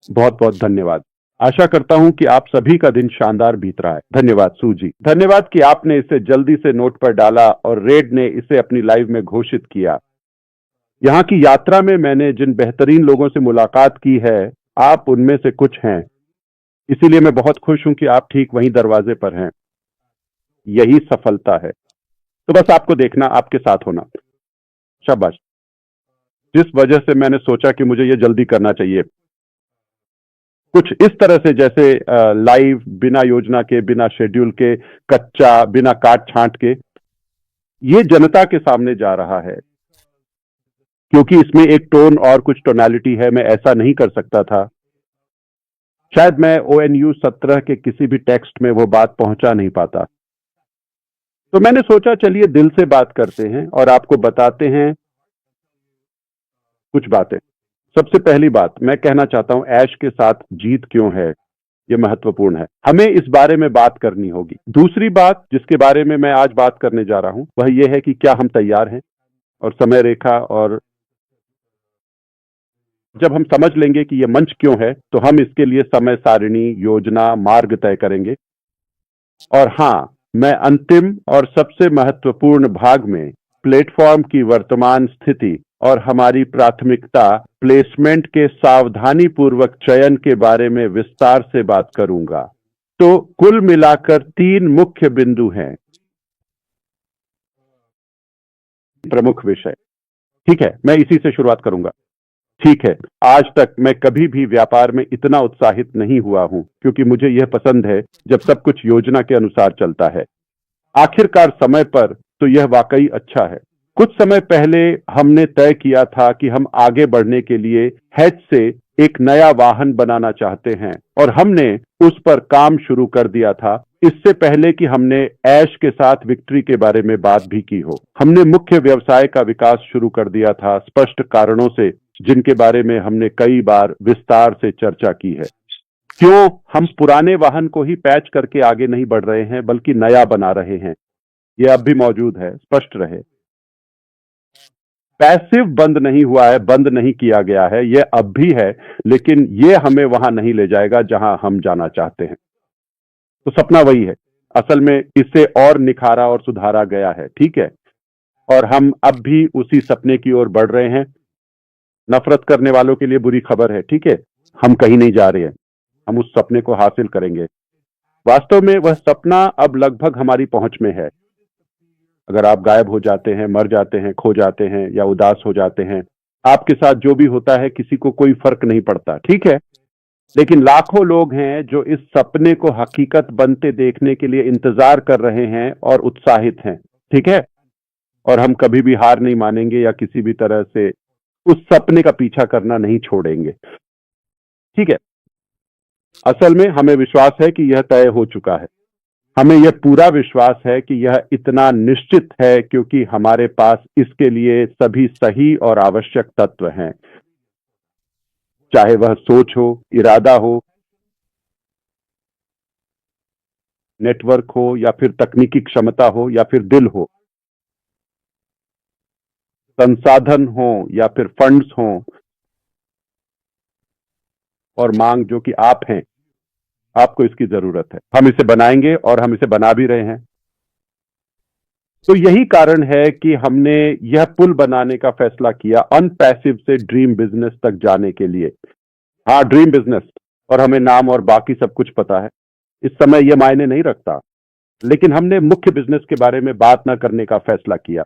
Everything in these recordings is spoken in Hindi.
बहुत बहुत धन्यवाद। आशा करता हूं कि आप सभी का दिन शानदार बीत रहा है। धन्यवाद सू जी, धन्यवाद कि आपने इसे जल्दी से नोट पर डाला और रेड ने इसे अपनी लाइव में घोषित किया। यहाँ की यात्रा में मैंने जिन बेहतरीन लोगों से मुलाकात की है, आप उनमें से कुछ हैं। इसीलिए मैं बहुत खुश हूं कि आप ठीक वहीं दरवाजे पर हैं। यही सफलता है। तो बस आपको देखना, आपके साथ होना। शाबाश। जिस वजह से मैंने सोचा कि मुझे ये जल्दी करना चाहिए, कुछ इस तरह से जैसे लाइव, बिना योजना के, बिना शेड्यूल के, कच्चा, बिना काट छांट के, ये जनता के सामने जा रहा है। क्योंकि इसमें एक टोन और कुछ टोनालिटी है, मैं ऐसा नहीं कर सकता था। शायद मैं ONU 17 के किसी भी टेक्स्ट में वो बात पहुंचा नहीं पाता। तो मैंने सोचा चलिए दिल से बात करते हैं और आपको बताते हैं कुछ बातें। सबसे पहली बात मैं कहना चाहता हूं, ऐश के साथ जीत क्यों है, यह महत्वपूर्ण है। हमें इस बारे में बात करनी होगी। दूसरी बात जिसके बारे में मैं आज बात करने जा रहा हूं, वह यह है कि क्या हम तैयार हैं, और समय रेखा, और जब हम समझ लेंगे कि यह मंच क्यों है, तो हम इसके लिए समय सारिणी, योजना, मार्ग तय करेंगे। और हां, मैं अंतिम और सबसे महत्वपूर्ण भाग में प्लेटफॉर्म की वर्तमान स्थिति और हमारी प्राथमिकता, प्लेसमेंट के सावधानी पूर्वक चयन के बारे में विस्तार से बात करूंगा। तो कुल मिलाकर 3 मुख्य बिंदु हैं, प्रमुख विषय। ठीक है, मैं इसी से शुरुआत करूंगा। ठीक है, आज तक मैं कभी भी व्यापार में इतना उत्साहित नहीं हुआ हूं, क्योंकि मुझे यह पसंद है जब सब कुछ योजना के अनुसार चलता है। आखिरकार समय पर, तो यह वाकई अच्छा है। कुछ समय पहले हमने तय किया था कि हम आगे बढ़ने के लिए हैच से एक नया वाहन बनाना चाहते हैं, और हमने उस पर काम शुरू कर दिया था, इससे पहले कि हमने ऐश के साथ विक्ट्री के बारे में बात भी की हो। हमने मुख्य व्यवसाय का विकास शुरू कर दिया था, स्पष्ट कारणों से, जिनके बारे में हमने कई बार विस्तार से चर्चा की है। क्यों हम पुराने वाहन को ही पैच करके आगे नहीं बढ़ रहे हैं, बल्कि नया बना रहे हैं, यह अब भी मौजूद है, स्पष्ट रहे। पैसिव बंद नहीं हुआ है, बंद नहीं किया गया है, यह अब भी है, लेकिन यह हमें वहां नहीं ले जाएगा जहां हम जाना चाहते हैं। तो सपना वही है, असल में इसे और निखारा और सुधारा गया है। ठीक है, और हम अब भी उसी सपने की ओर बढ़ रहे हैं। नफरत करने वालों के लिए बुरी खबर है, ठीक है, हम कहीं नहीं जा रहे हैं, हम उस सपने को हासिल करेंगे। वास्तव में वह सपना अब लगभग हमारी पहुंच में है। अगर आप गायब हो जाते हैं, मर जाते हैं, खो जाते हैं, या उदास हो जाते हैं, आपके साथ जो भी होता है किसी को कोई फर्क नहीं पड़ता, ठीक है। लेकिन लाखों लोग हैं जो इस सपने को हकीकत बनते देखने के लिए इंतजार कर रहे हैं और उत्साहित हैं, ठीक है। और हम कभी भी हार नहीं मानेंगे, या किसी भी तरह से उस सपने का पीछा करना नहीं छोड़ेंगे, ठीक है। असल में हमें विश्वास है कि यह तय हो चुका है। हमें यह पूरा विश्वास है कि यह इतना निश्चित है, क्योंकि हमारे पास इसके लिए सभी सही और आवश्यक तत्व हैं। चाहे वह सोच हो, इरादा हो, नेटवर्क हो, या फिर तकनीकी क्षमता हो, या फिर दिल हो, संसाधन हो, या फिर फंड्स हो, और मांग जो कि आप हैं, आपको इसकी जरूरत है। हम इसे बनाएंगे, और हम इसे बना भी रहे हैं। तो यही कारण है कि हमने यह पुल बनाने का फैसला किया, अनपैसिव से ड्रीम बिजनेस तक जाने के लिए। हाँ, ड्रीम बिजनेस, और हमें नाम और बाकी सब कुछ पता है, इस समय यह मायने नहीं रखता। लेकिन हमने मुख्य बिजनेस के बारे में बात ना करने का फैसला किया।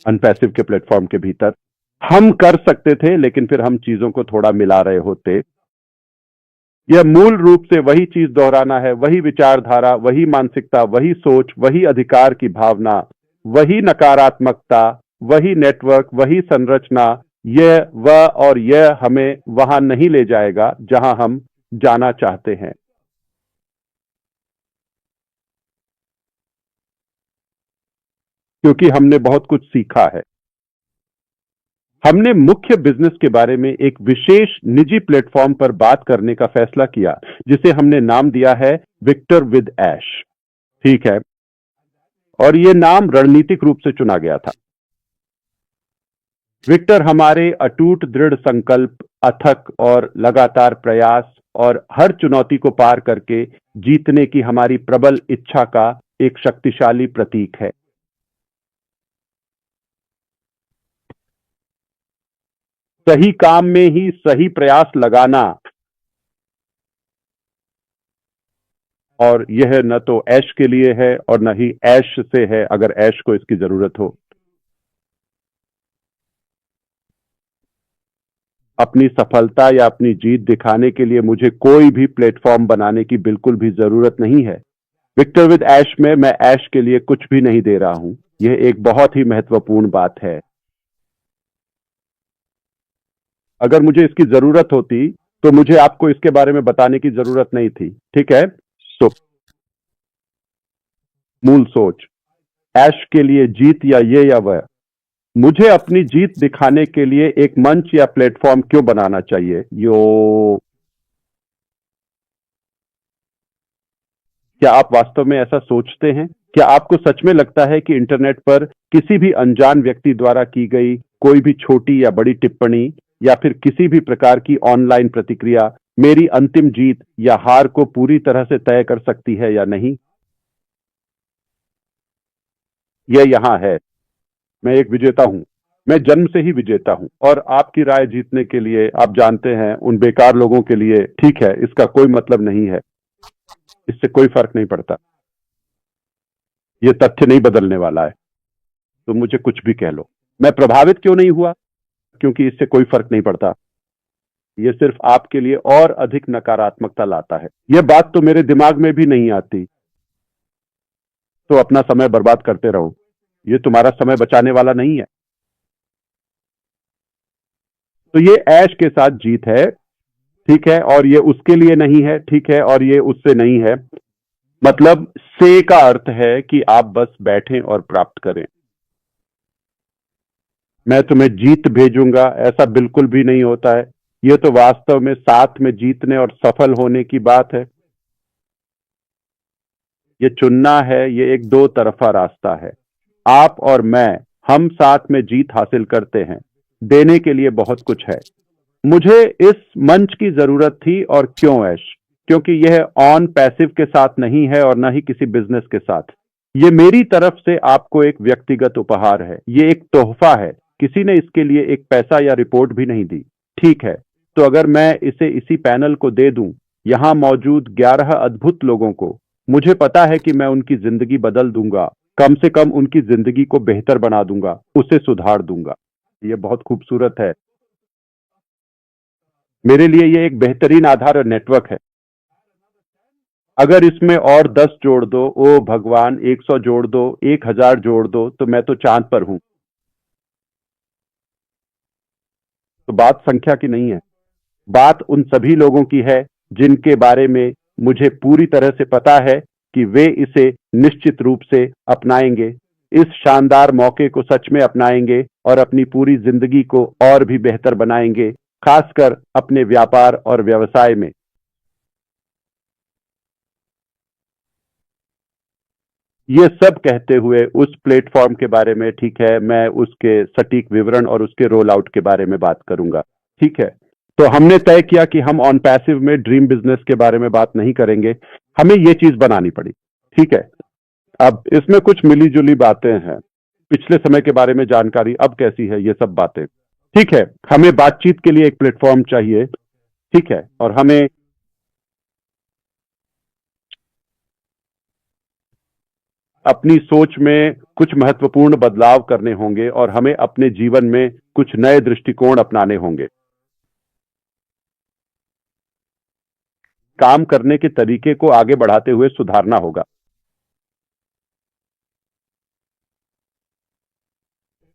अनपैसिव के प्लेटफॉर्म के भीतर हम कर सकते थे, लेकिन फिर हम चीजों को थोड़ा मिला रहे होते। यह मूल रूप से वही चीज दोहराना है, वही विचारधारा, वही मानसिकता, वही सोच, वही अधिकार की भावना, वही नकारात्मकता, वही नेटवर्क, वही संरचना। यह वह, और यह हमें वहां नहीं ले जाएगा जहां हम जाना चाहते हैं। क्योंकि हमने बहुत कुछ सीखा है। हमने मुख्य बिजनेस के बारे में एक विशेष निजी प्लेटफॉर्म पर बात करने का फैसला किया, जिसे हमने नाम दिया है विक्टर विद ऐश, ठीक है। और यह नाम रणनीतिक रूप से चुना गया था। विक्टर, हमारे अटूट दृढ़ संकल्प, अथक और लगातार प्रयास और हर चुनौती को पार करके जीतने की हमारी प्रबल इच्छा का एक शक्तिशाली प्रतीक है। सही काम में ही सही प्रयास लगाना, और यह न तो ऐश के लिए है और न ही ऐश से है, अगर ऐश को इसकी जरूरत हो। अपनी सफलता या अपनी जीत दिखाने के लिए मुझे कोई भी प्लेटफॉर्म बनाने की बिल्कुल भी जरूरत नहीं है। विक्टर विद ऐश में मैं ऐश के लिए कुछ भी नहीं दे रहा हूं। यह एक बहुत ही महत्वपूर्ण बात है। अगर मुझे इसकी जरूरत होती तो मुझे आपको इसके बारे में बताने की जरूरत नहीं थी, ठीक है? तो मूल सोच, ऐश के लिए जीत या ये या वह, मुझे अपनी जीत दिखाने के लिए एक मंच या प्लेटफॉर्म क्यों बनाना चाहिए? क्या आप वास्तव में ऐसा सोचते हैं? क्या आपको सच में लगता है कि इंटरनेट पर किसी भी अनजान व्यक्ति द्वारा की गई कोई भी छोटी या बड़ी टिप्पणी या फिर किसी भी प्रकार की ऑनलाइन प्रतिक्रिया मेरी अंतिम जीत या हार को पूरी तरह से तय कर सकती है या नहीं? यह यहां है। मैं एक विजेता हूं। मैं जन्म से ही विजेता हूं, और आपकी राय जीतने के लिए, आप जानते हैं, उन बेकार लोगों के लिए, ठीक है, इसका कोई मतलब नहीं है। इससे कोई फर्क नहीं पड़ता। यह तथ्य नहीं बदलने वाला है। तो मुझे कुछ भी कह लो। मैं प्रभावित क्यों नहीं हुआ? क्योंकि इससे कोई फर्क नहीं पड़ता। यह सिर्फ आपके लिए और अधिक नकारात्मकता लाता है। यह बात तो मेरे दिमाग में भी नहीं आती। तो अपना समय बर्बाद करते रहो। यह तुम्हारा समय बचाने वाला नहीं है। तो ये ऐश के साथ जीत है, ठीक है, और ये उसके लिए नहीं है, ठीक है, और ये उससे नहीं है। मतलब से का अर्थ है कि आप बस बैठें और प्राप्त करें। मैं तुम्हें जीत भेजूंगा, ऐसा बिल्कुल भी नहीं होता है। यह तो वास्तव में साथ में जीतने और सफल होने की बात है। ये चुनना है, ये एक दो तरफा रास्ता है। आप और मैं, हम साथ में जीत हासिल करते हैं। देने के लिए बहुत कुछ है। मुझे इस मंच की जरूरत थी, और क्यों ऐश? क्योंकि यह ऑन पैसिव के साथ नहीं है और न ही किसी बिजनेस के साथ। ये मेरी तरफ से आपको एक व्यक्तिगत उपहार है। ये एक तोहफा है। किसी ने इसके लिए एक पैसा या रिपोर्ट भी नहीं दी, ठीक है? तो अगर मैं इसे इसी पैनल को दे दूं, यहां मौजूद 11 अद्भुत लोगों को, मुझे पता है कि मैं उनकी जिंदगी बदल दूंगा। कम से कम उनकी जिंदगी को बेहतर बना दूंगा, उसे सुधार दूंगा। यह बहुत खूबसूरत है। मेरे लिए यह एक बेहतरीन आधार और नेटवर्क है। अगर इसमें और 10 जोड़ दो, ओ भगवान, 100 जोड़ दो, 1000 जोड़ दो, तो मैं तो चांद पर हूं। तो बात संख्या की नहीं है। बात उन सभी लोगों की है जिनके बारे में मुझे पूरी तरह से पता है कि वे इसे निश्चित रूप से अपनाएंगे, इस शानदार मौके को सच में अपनाएंगे और अपनी पूरी जिंदगी को और भी बेहतर बनाएंगे, खासकर अपने व्यापार और व्यवसाय में। ये सब कहते हुए उस प्लेटफॉर्म के बारे में, ठीक है, मैं उसके सटीक विवरण और उसके रोल आउट के बारे में बात करूंगा, ठीक है? तो हमने तय किया कि हम ऑन पैसिव में ड्रीम बिजनेस के बारे में बात नहीं करेंगे। हमें ये चीज बनानी पड़ी, ठीक है? अब इसमें कुछ मिली जुली बातें हैं। पिछले समय के बारे में जानकारी अब कैसी है, ये सब बातें, ठीक है? हमें बातचीत के लिए एक प्लेटफॉर्म चाहिए, ठीक है, और हमें अपनी सोच में कुछ महत्वपूर्ण बदलाव करने होंगे, और हमें अपने जीवन में कुछ नए दृष्टिकोण अपनाने होंगे। काम करने के तरीके को आगे बढ़ाते हुए सुधारना होगा।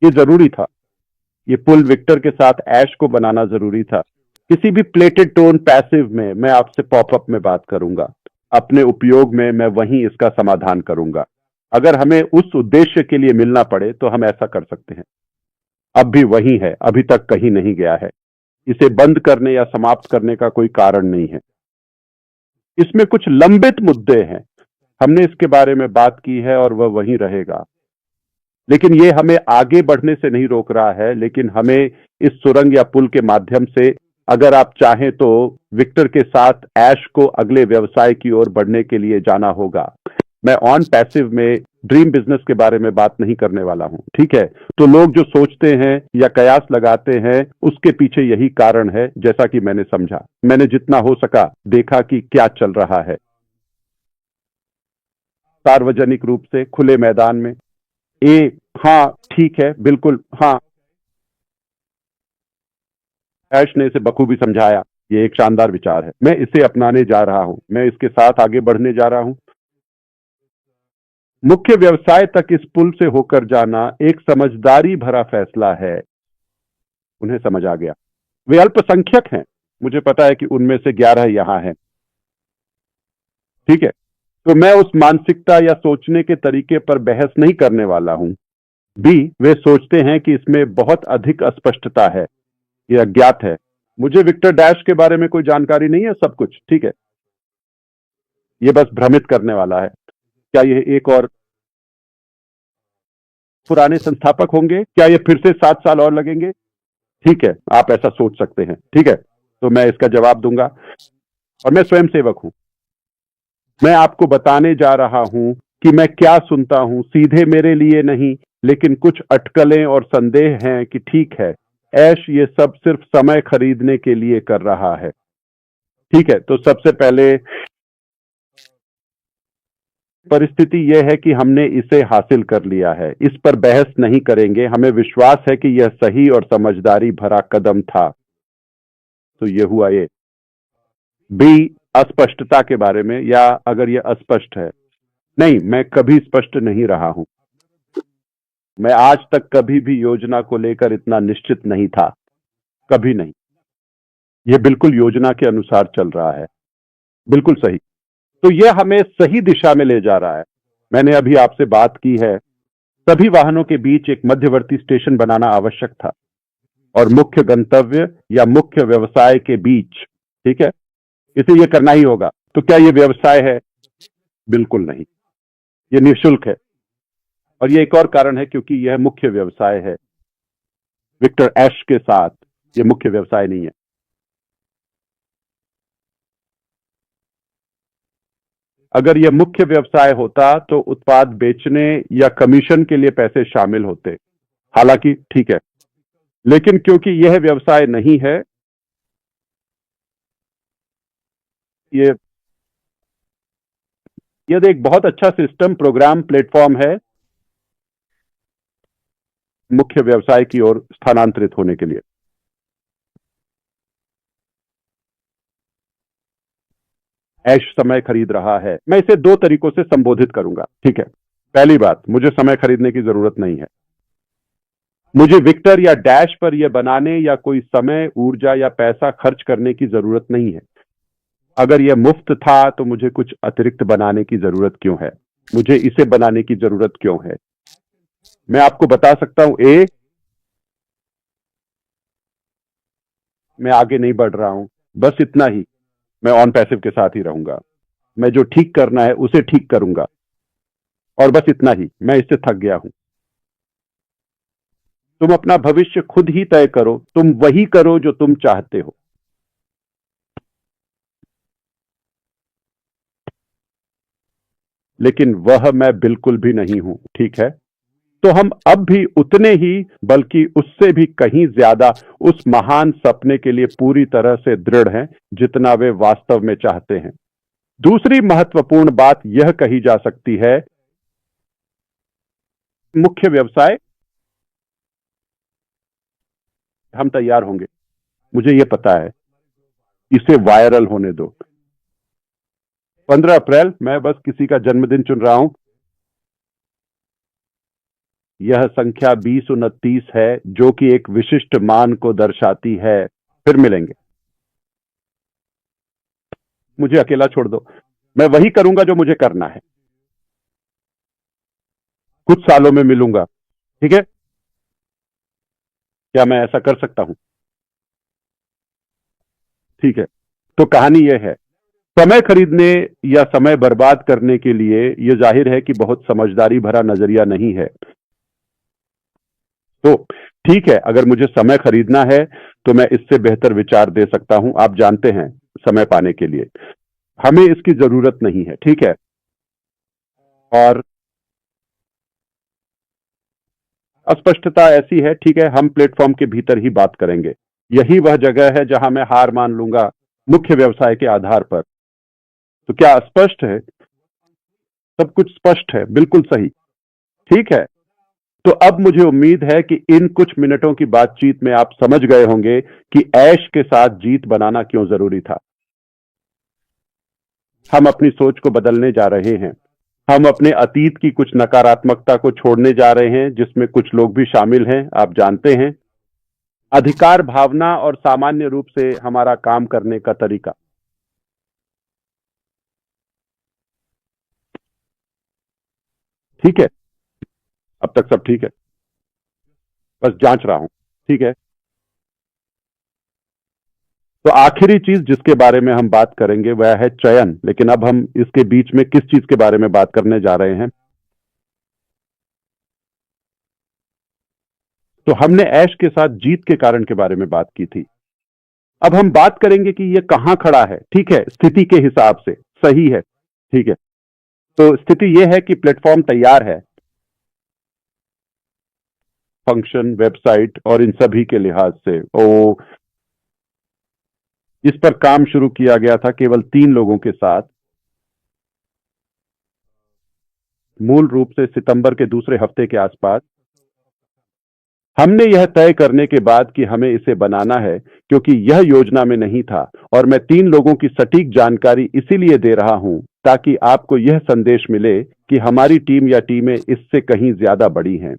ये जरूरी था। ये पुल विक्टर के साथ ऐश को बनाना जरूरी था। किसी भी प्लेटेड टोन पैसिव में मैं आपसे पॉपअप में बात करूंगा। अपने उपयोग में मैं वहीं इसका समाधान करूंगा। अगर हमें उस उद्देश्य के लिए मिलना पड़े तो हम ऐसा कर सकते हैं। अब भी वही है, अभी तक कहीं नहीं गया है। इसे बंद करने या समाप्त करने का कोई कारण नहीं है। इसमें कुछ लंबित मुद्दे हैं। हमने इसके बारे में बात की है और वह वहीं रहेगा। लेकिन ये हमें आगे बढ़ने से नहीं रोक रहा है, लेकिन हमें इस सुरंग या पुल के माध्यम से, अगर आप चाहें तो विक्टर के साथ ऐश को अगले व्यवसाय की ओर बढ़ने के लिए जाना होगा। मैं ऑन पैसिव में ड्रीम बिजनेस के बारे में बात नहीं करने वाला हूं, ठीक है। तो लोग जो सोचते हैं या कयास लगाते हैं, उसके पीछे यही कारण है, जैसा कि मैंने समझा, मैंने जितना हो सका देखा कि क्या चल रहा है सार्वजनिक रूप से खुले मैदान में। हाँ ठीक है, बिल्कुल हाँ, ऐश ने इसे बखूबी समझाया। ये एक शानदार विचार है, मैं इसे अपनाने जा रहा हूं, मैं इसके साथ आगे बढ़ने जा रहा हूं। मुख्य व्यवसाय तक इस पुल से होकर जाना एक समझदारी भरा फैसला है। उन्हें समझ आ गया। वे अल्पसंख्यक हैं, मुझे पता है कि उनमें से 11 यहां हैं, ठीक है। तो मैं उस मानसिकता या सोचने के तरीके पर बहस नहीं करने वाला हूं। वे सोचते हैं कि इसमें बहुत अधिक अस्पष्टता है, यह अज्ञात है। मुझे विक्टर डैश के बारे में कोई जानकारी नहीं है, सब कुछ ठीक है। यह बस भ्रमित करने वाला है। क्या यह एक और पुराने संस्थापक होंगे? क्या ये फिर से 7 साल और लगेंगे? ठीक है, आप ऐसा सोच सकते हैं, ठीक है। तो मैं इसका जवाब दूंगा, और मैं स्वयं सेवक हूं। मैं आपको बताने जा रहा हूं कि मैं क्या सुनता हूं, सीधे मेरे लिए नहीं, लेकिन कुछ अटकलें और संदेह हैं कि ठीक है, ऐश ये सब सिर्फ समय खरीदने के लिए कर रहा है, ठीक है। तो सबसे पहले परिस्थिति यह है कि हमने इसे हासिल कर लिया है, इस पर बहस नहीं करेंगे। हमें विश्वास है कि यह सही और समझदारी भरा कदम था। तो यह हुआ ये। अस्पष्टता के बारे में, या अगर यह अस्पष्ट है, नहीं, मैं कभी स्पष्ट नहीं रहा हूं। मैं आज तक कभी भी योजना को लेकर इतना निश्चित नहीं था, कभी नहीं। यह बिल्कुल योजना के अनुसार चल रहा है, बिल्कुल सही। तो यह हमें सही दिशा में ले जा रहा है। मैंने अभी आपसे बात की है, सभी वाहनों के बीच एक मध्यवर्ती स्टेशन बनाना आवश्यक था, और मुख्य गंतव्य या मुख्य व्यवसाय के बीच, ठीक है, इसे यह करना ही होगा। तो क्या यह व्यवसाय है? बिल्कुल नहीं, यह निःशुल्क है। और यह एक और कारण है, क्योंकि यह मुख्य व्यवसाय है। विक्टर ऐश के साथ यह मुख्य व्यवसाय नहीं है। अगर यह मुख्य व्यवसाय होता तो उत्पाद बेचने या कमीशन के लिए पैसे शामिल होते, हालांकि ठीक है। लेकिन क्योंकि यह व्यवसाय नहीं है, यह एक बहुत अच्छा सिस्टम, प्रोग्राम, प्लेटफॉर्म है मुख्य व्यवसाय की ओर स्थानांतरित होने के लिए। ऐश समय खरीद रहा है। मैं इसे 2 तरीकों से संबोधित करूंगा, ठीक है। पहली बात, मुझे समय खरीदने की जरूरत नहीं है। मुझे विक्टर या डैश पर यह बनाने या कोई समय, ऊर्जा या पैसा खर्च करने की जरूरत नहीं है। अगर यह मुफ्त था तो मुझे कुछ अतिरिक्त बनाने की जरूरत क्यों है? मुझे इसे बनाने की जरूरत क्यों है? मैं आपको बता सकता हूं, मैं आगे नहीं बढ़ रहा हूं, बस इतना ही। मैं ऑन पैसिव के साथ ही रहूंगा। मैं जो ठीक करना है उसे ठीक करूंगा, और बस इतना ही। मैं इससे थक गया हूं। तुम अपना भविष्य खुद ही तय करो, तुम वही करो जो तुम चाहते हो। लेकिन वह मैं बिल्कुल भी नहीं हूं, ठीक है। तो हम अब भी उतने ही, बल्कि उससे भी कहीं ज्यादा उस महान सपने के लिए पूरी तरह से दृढ़ हैं जितना वे वास्तव में चाहते हैं। दूसरी महत्वपूर्ण बात यह कही जा सकती है, मुख्य व्यवसाय, हम तैयार होंगे, मुझे यह पता है। इसे वायरल होने दो। 15 अप्रैल, मैं बस किसी का जन्मदिन चुन रहा हूं। यह संख्या 2029 है, जो कि एक विशिष्ट मान को दर्शाती है। फिर मिलेंगे। मुझे अकेला छोड़ दो, मैं वही करूंगा जो मुझे करना है। कुछ सालों में मिलूंगा, ठीक है। क्या मैं ऐसा कर सकता हूं? ठीक है। तो कहानी यह है, समय खरीदने या समय बर्बाद करने के लिए यह जाहिर है कि बहुत समझदारी भरा नजरिया नहीं है। तो ठीक है, अगर मुझे समय खरीदना है तो मैं इससे बेहतर विचार दे सकता हूं, आप जानते हैं, समय पाने के लिए। हमें इसकी जरूरत नहीं है, ठीक है। और अस्पष्टता ऐसी है, ठीक है, हम प्लेटफॉर्म के भीतर ही बात करेंगे। यही वह जगह है जहां मैं हार मान लूंगा मुख्य व्यवसाय के आधार पर। तो क्या स्पष्ट है? सब कुछ स्पष्ट है, बिल्कुल सही। ठीक है, तो अब मुझे उम्मीद है कि इन कुछ मिनटों की बातचीत में आप समझ गए होंगे कि ऐश के साथ जीत बनाना क्यों जरूरी था। हम अपनी सोच को बदलने जा रहे हैं। हम अपने अतीत की कुछ नकारात्मकता को छोड़ने जा रहे हैं, जिसमें कुछ लोग भी शामिल हैं, आप जानते हैं। अधिकार भावना और सामान्य रूप से हमारा काम करने का तरीका। ठीक है, अब तक सब ठीक है, बस जांच रहा हूं। ठीक है, तो आखिरी चीज जिसके बारे में हम बात करेंगे वह है चयन। लेकिन अब हम इसके बीच में किस चीज के बारे में बात करने जा रहे हैं? तो हमने ऐश के साथ जीत के कारण के बारे में बात की थी। अब हम बात करेंगे कि यह कहां खड़ा है, ठीक है, स्थिति के हिसाब से। सही है, ठीक है। तो स्थिति यह है कि प्लेटफॉर्म तैयार है, फंक्शन, वेबसाइट और इन सभी के लिहाज से। ओ, इस पर काम शुरू किया गया था केवल 3 लोगों के साथ, मूल रूप से सितंबर के दूसरे हफ्ते के आसपास। हमने यह तय करने के बाद कि हमें इसे बनाना है, क्योंकि यह योजना में नहीं था। और मैं 3 लोगों की सटीक जानकारी इसीलिए दे रहा हूं ताकि आपको यह संदेश मिले कि हमारी टीम या टीमें इससे कहीं ज्यादा बड़ी हैं।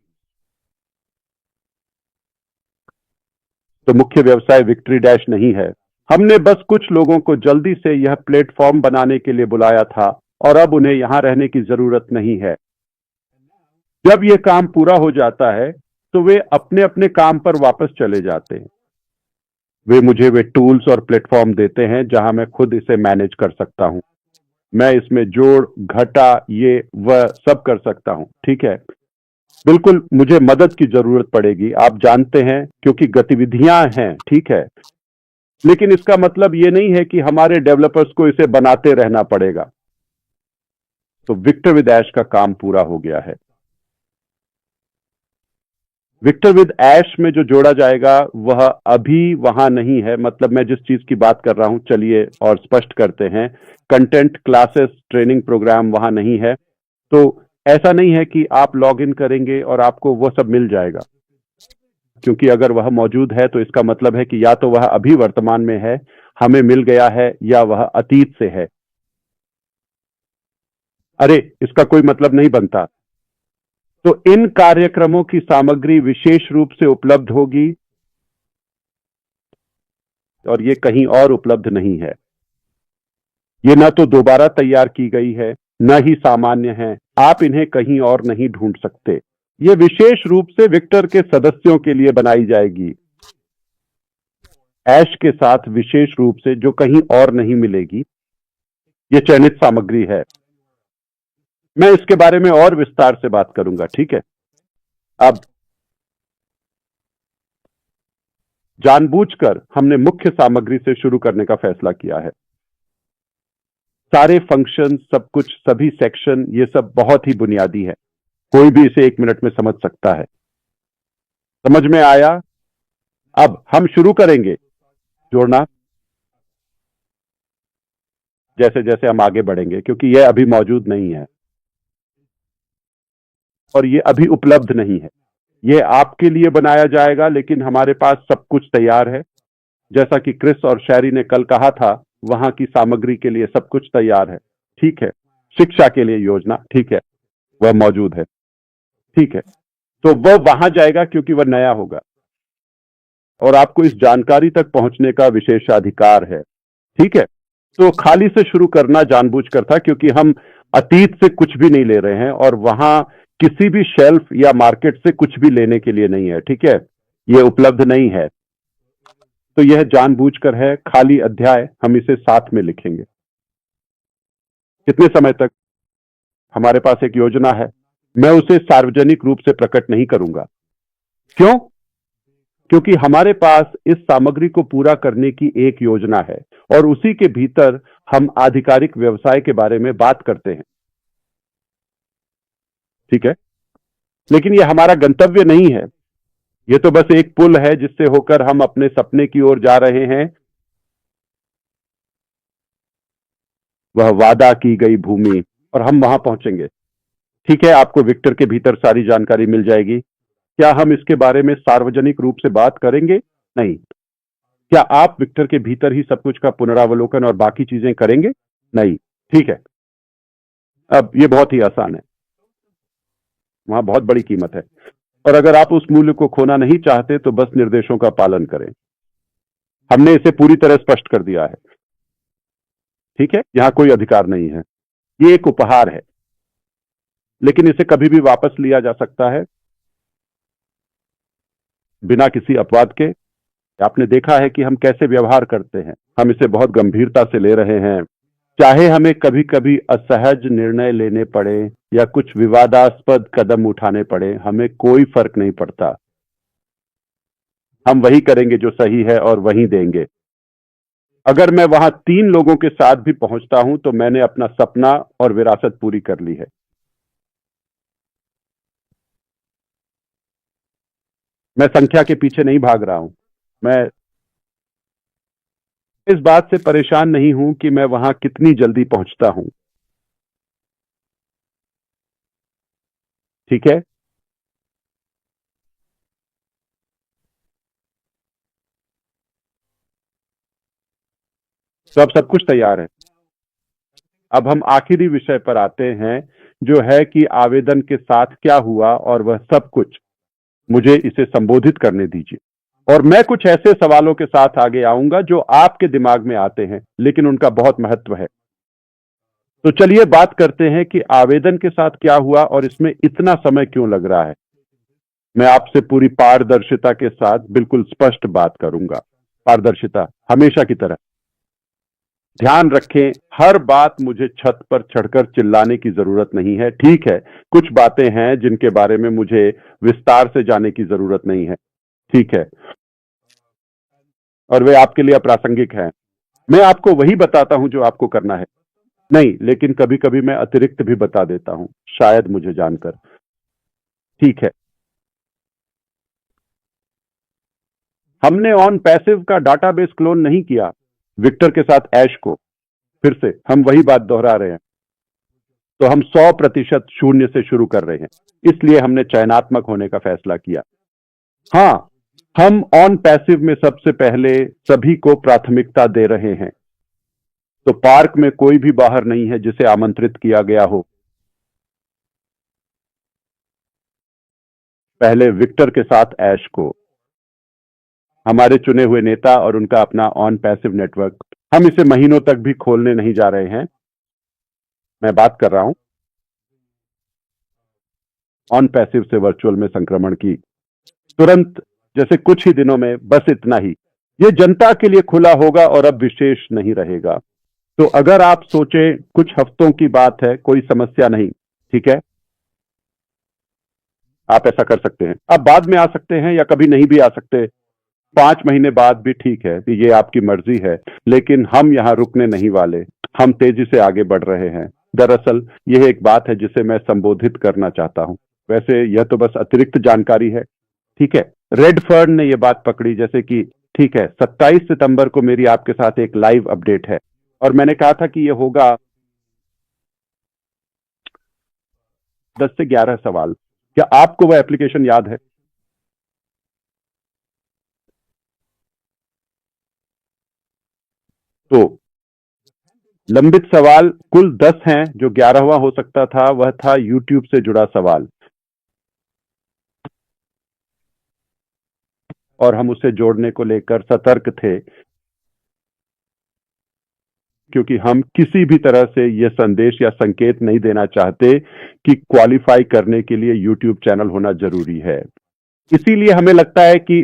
तो मुख्य व्यवसाय विक्ट्री डैश नहीं है। हमने बस कुछ लोगों को जल्दी से यह प्लेटफॉर्म बनाने के लिए बुलाया था, और अब उन्हें यहां रहने की जरूरत नहीं है। जब यह काम पूरा हो जाता है तो वे अपने अपने काम पर वापस चले जाते हैं। वे टूल्स और प्लेटफॉर्म देते हैं जहां मैं खुद इसे मैनेज कर सकता हूं। मैं इसमें जोड़ घटा ये वह सब कर सकता हूं, ठीक है। बिल्कुल, मुझे मदद की जरूरत पड़ेगी, आप जानते हैं, क्योंकि गतिविधियां हैं, ठीक है। लेकिन इसका मतलब ये नहीं है कि हमारे डेवलपर्स को इसे बनाते रहना पड़ेगा। तो विक्टर विद ऐश का काम पूरा हो गया है। विक्टर विद ऐश में जो जोड़ा जाएगा वह अभी वहां नहीं है। मतलब मैं जिस चीज की बात कर रहा हूं, चलिए और स्पष्ट करते हैं। कंटेंट, क्लासेस, ट्रेनिंग प्रोग्राम वहां नहीं है। तो ऐसा नहीं है कि आप लॉग इन करेंगे और आपको वह सब मिल जाएगा, क्योंकि अगर वह मौजूद है तो इसका मतलब है कि या तो वह अभी वर्तमान में है, हमें मिल गया है, या वह अतीत से है। अरे, इसका कोई मतलब नहीं बनता। तो इन कार्यक्रमों की सामग्री विशेष रूप से उपलब्ध होगी, और ये कहीं और उपलब्ध नहीं है। ये न तो दोबारा तैयार की गई है, न ही सामान्य है। आप इन्हें कहीं और नहीं ढूंढ सकते। ये विशेष रूप से विक्टर के सदस्यों के लिए बनाई जाएगी, ऐश के साथ विशेष रूप से, जो कहीं और नहीं मिलेगी। ये चयनित सामग्री है। मैं इसके बारे में और विस्तार से बात करूंगा, ठीक है। अब जानबूझकर हमने मुख्य सामग्री से शुरू करने का फैसला किया है। सारे फंक्शन, सब कुछ, सभी सेक्शन, ये सब बहुत ही बुनियादी है। कोई भी इसे 1 मिनट में समझ सकता है। समझ में आया? अब हम शुरू करेंगे जोड़ना, जैसे जैसे हम आगे बढ़ेंगे, क्योंकि यह अभी मौजूद नहीं है और ये अभी उपलब्ध नहीं है। ये आपके लिए बनाया जाएगा, लेकिन हमारे पास सब कुछ तैयार है। जैसा कि क्रिस और शैरी ने कल कहा था, वहां की सामग्री के लिए सब कुछ तैयार है, ठीक है। शिक्षा के लिए योजना, ठीक है, वह मौजूद है, ठीक है। तो वह वहां जाएगा क्योंकि वह नया होगा, और आपको इस जानकारी तक पहुंचने का विशेषाधिकार है, ठीक है। तो खाली से शुरू करना जानबूझकर था, क्योंकि हम अतीत से कुछ भी नहीं ले रहे हैं, और वहां किसी भी शेल्फ या मार्केट से कुछ भी लेने के लिए नहीं है, ठीक है। यह उपलब्ध नहीं है। तो यह जानबूझकर है, खाली अध्याय। हम इसे साथ में लिखेंगे। कितने समय तक? हमारे पास एक योजना है। मैं उसे सार्वजनिक रूप से प्रकट नहीं करूंगा। क्यों? क्योंकि हमारे पास इस सामग्री को पूरा करने की एक योजना है और उसी के भीतर हम आधिकारिक व्यवसाय के बारे में बात करते हैं। ठीक है, लेकिन यह हमारा गंतव्य नहीं है। यह तो बस एक पुल है जिससे होकर हम अपने सपने की ओर जा रहे हैं। वह वादा की गई भूमि, और हम वहां पहुंचेंगे। ठीक है, आपको विक्टर के भीतर सारी जानकारी मिल जाएगी। क्या हम इसके बारे में सार्वजनिक रूप से बात करेंगे? नहीं। क्या आप विक्टर के भीतर ही सब कुछ का पुनरावलोकन और बाकी चीजें करेंगे? नहीं। ठीक है, अब ये बहुत ही आसान है। वहां बहुत बड़ी कीमत है, और अगर आप उस मूल्य को खोना नहीं चाहते तो बस निर्देशों का पालन करें। हमने इसे पूरी तरह स्पष्ट कर दिया है। ठीक है, यहां कोई अधिकार नहीं है। ये एक उपहार है, लेकिन इसे कभी भी वापस लिया जा सकता है बिना किसी अपवाद के। आपने देखा है कि हम कैसे व्यवहार करते हैं। हम इसे बहुत गंभीरता से ले रहे हैं। चाहे हमें कभी कभी असहज निर्णय लेने पड़े या कुछ विवादास्पद कदम उठाने पड़े, हमें कोई फर्क नहीं पड़ता। हम वही करेंगे जो सही है और वही देंगे। अगर मैं वहां 3 लोगों के साथ भी पहुंचता हूं तो मैंने अपना सपना और विरासत पूरी कर ली है। मैं संख्या के पीछे नहीं भाग रहा हूं। मैं इस बात से परेशान नहीं हूं कि मैं वहां कितनी जल्दी पहुंचता हूं। ठीक है, तो अब सब कुछ तैयार है। अब हम आखिरी विषय पर आते हैं, जो है कि आवेदन के साथ क्या हुआ और वह सब कुछ। मुझे इसे संबोधित करने दीजिए, और मैं कुछ ऐसे सवालों के साथ आगे आऊंगा जो आपके दिमाग में आते हैं लेकिन उनका बहुत महत्व है। तो चलिए बात करते हैं कि आवेदन के साथ क्या हुआ और इसमें इतना समय क्यों लग रहा है। मैं आपसे पूरी पारदर्शिता के साथ बिल्कुल स्पष्ट बात करूंगा। पारदर्शिता हमेशा की तरह। ध्यान रखें, हर बात मुझे छत पर चढ़कर चिल्लाने की जरूरत नहीं है। ठीक है, कुछ बातें हैं जिनके बारे में मुझे विस्तार से जाने की जरूरत नहीं है। ठीक है, और वे आपके लिए अप्रासंगिक हैं। मैं आपको वही बताता हूं जो आपको करना है। नहीं, लेकिन कभी कभी मैं अतिरिक्त भी बता देता हूं, शायद मुझे जानकर। ठीक है, हमने ऑन पैसिव का डाटाबेस क्लोन नहीं किया विक्टर के साथ ऐश को। फिर से हम वही बात दोहरा रहे हैं। तो हम 100% शून्य से शुरू कर रहे हैं, इसलिए हमने चयनात्मक होने का फैसला किया। हाँ, हम ऑन पैसिव में सबसे पहले सभी को प्राथमिकता दे रहे हैं। तो पार्क में कोई भी बाहर नहीं है जिसे आमंत्रित किया गया हो। पहले विक्टर के साथ ऐश को, हमारे चुने हुए नेता और उनका अपना ऑन पैसिव नेटवर्क। हम इसे महीनों तक भी खोलने नहीं जा रहे हैं। मैं बात कर रहा हूं ऑन पैसिव से वर्चुअल में संक्रमण की। तुरंत, जैसे कुछ ही दिनों में, बस इतना ही। यह जनता के लिए खुला होगा और अब विशेष नहीं रहेगा। तो अगर आप सोचें कुछ हफ्तों की बात है, कोई समस्या नहीं। ठीक है, आप ऐसा कर सकते हैं। आप बाद में आ सकते हैं या कभी नहीं भी आ सकते। 5 महीने बाद भी ठीक है, कि ये आपकी मर्जी है। लेकिन हम यहां रुकने नहीं वाले। हम तेजी से आगे बढ़ रहे हैं। दरअसल यह एक बात है जिसे मैं संबोधित करना चाहता हूं। वैसे यह तो बस अतिरिक्त जानकारी है। ठीक है, रेडफर्न ने यह बात पकड़ी, जैसे कि ठीक है, 27 सितंबर को मेरी आपके साथ एक लाइव अपडेट है, और मैंने कहा था कि यह होगा 10 से 11 सवाल। क्या आपको वह एप्लीकेशन याद है? तो लंबित सवाल कुल 10 हैं। जो 11वां हो सकता था वह था यूट्यूब से जुड़ा सवाल, और हम उसे जोड़ने को लेकर सतर्क थे, क्योंकि हम किसी भी तरह से यह संदेश या संकेत नहीं देना चाहते कि क्वालिफाई करने के लिए यूट्यूब चैनल होना जरूरी है। इसीलिए हमें लगता है कि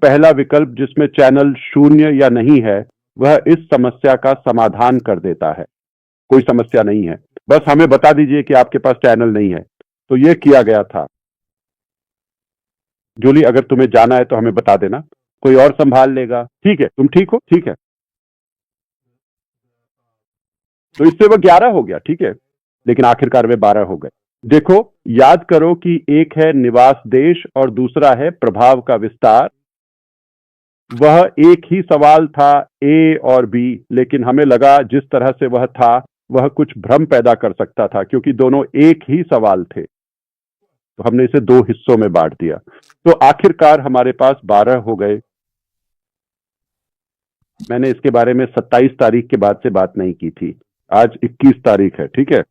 पहला विकल्प, जिसमें चैनल शून्य या नहीं है, वह इस समस्या का समाधान कर देता है। कोई समस्या नहीं है, बस हमें बता दीजिए कि आपके पास चैनल नहीं है। तो यह किया गया था। जूली, अगर तुम्हें जाना है तो हमें बता देना, कोई और संभाल लेगा। ठीक है, तुम ठीक हो? ठीक है, तो इससे वो 11 हो गया, ठीक है, लेकिन आखिरकार वे 12 हो गए। देखो, याद करो कि एक है निवास देश और दूसरा है प्रभाव का विस्तार। वह एक ही सवाल था, ए और बी, लेकिन हमें लगा जिस तरह से वह था वह कुछ भ्रम पैदा कर सकता था, क्योंकि दोनों एक ही सवाल थे, तो हमने इसे 2 हिस्सों में बांट दिया। तो आखिरकार हमारे पास 12 हो गए। मैंने इसके बारे में 27 तारीख के बाद से बात नहीं की थी, आज 21 तारीख है, ठीक है,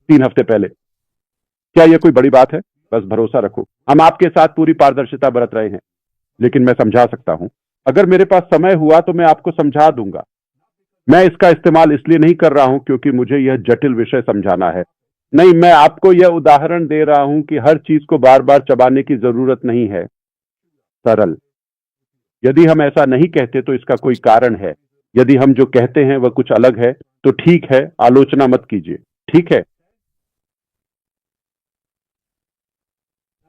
3 हफ्ते पहले। क्या यह कोई बड़ी बात है? बस भरोसा रखो, हम आपके साथ पूरी पारदर्शिता बरत रहे हैं, लेकिन मैं समझा सकता हूं। अगर मेरे पास समय हुआ तो मैं आपको समझा दूंगा। मैं इसका इस्तेमाल इसलिए नहीं कर रहा हूं क्योंकि मुझे यह जटिल विषय समझाना है। नहीं, मैं आपको यह उदाहरण दे रहा हूं कि हर चीज को बार बार चबाने की जरूरत नहीं है। सरल। यदि हम ऐसा नहीं कहते तो इसका कोई कारण है। यदि हम जो कहते हैं वह कुछ अलग है तो ठीक है, आलोचना मत कीजिए, ठीक है।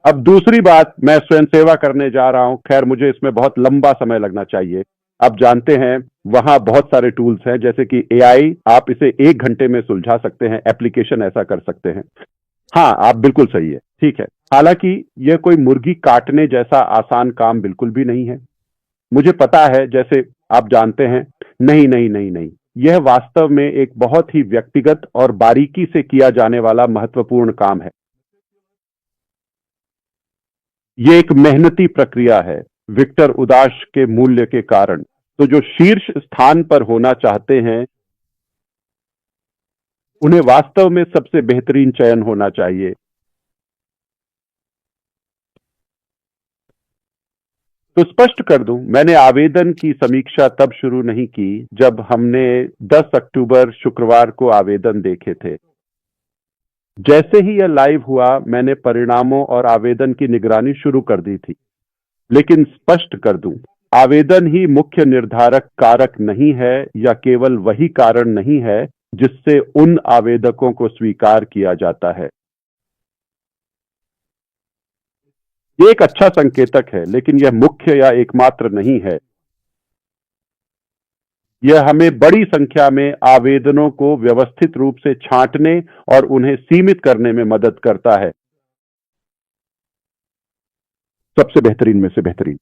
अब दूसरी बात, मैं स्वयं सेवा करने जा रहा हूं। खैर, मुझे इसमें बहुत लंबा समय लगना चाहिए। आप जानते हैं वहां बहुत सारे टूल्स हैं, जैसे कि एआई, आप इसे 1 घंटे में सुलझा सकते हैं, एप्लीकेशन ऐसा कर सकते हैं। हाँ, आप बिल्कुल सही है, ठीक है। हालांकि यह कोई मुर्गी काटने जैसा आसान काम बिल्कुल भी नहीं है। मुझे पता है, जैसे आप जानते हैं। नहीं नहीं नहीं नहीं, यह वास्तव में एक बहुत ही व्यक्तिगत और बारीकी से किया जाने वाला महत्वपूर्ण काम है। ये एक मेहनती प्रक्रिया है, विक्टर उदाश के मूल्य के कारण। तो जो शीर्ष स्थान पर होना चाहते हैं उन्हें वास्तव में सबसे बेहतरीन चयन होना चाहिए। तो स्पष्ट कर दूं, मैंने आवेदन की समीक्षा तब शुरू नहीं की जब हमने 10 अक्टूबर शुक्रवार को आवेदन देखे थे। जैसे ही यह लाइव हुआ, मैंने परिणामों और आवेदन की निगरानी शुरू कर दी थी। लेकिन स्पष्ट कर दूं, आवेदन ही मुख्य निर्धारक कारक नहीं है, या केवल वही कारण नहीं है जिससे उन आवेदकों को स्वीकार किया जाता है। ये एक अच्छा संकेतक है, लेकिन यह मुख्य या एकमात्र नहीं है। यह हमें बड़ी संख्या में आवेदनों को व्यवस्थित रूप से छांटने और उन्हें सीमित करने में मदद करता है। सबसे बेहतरीन में से बेहतरीन।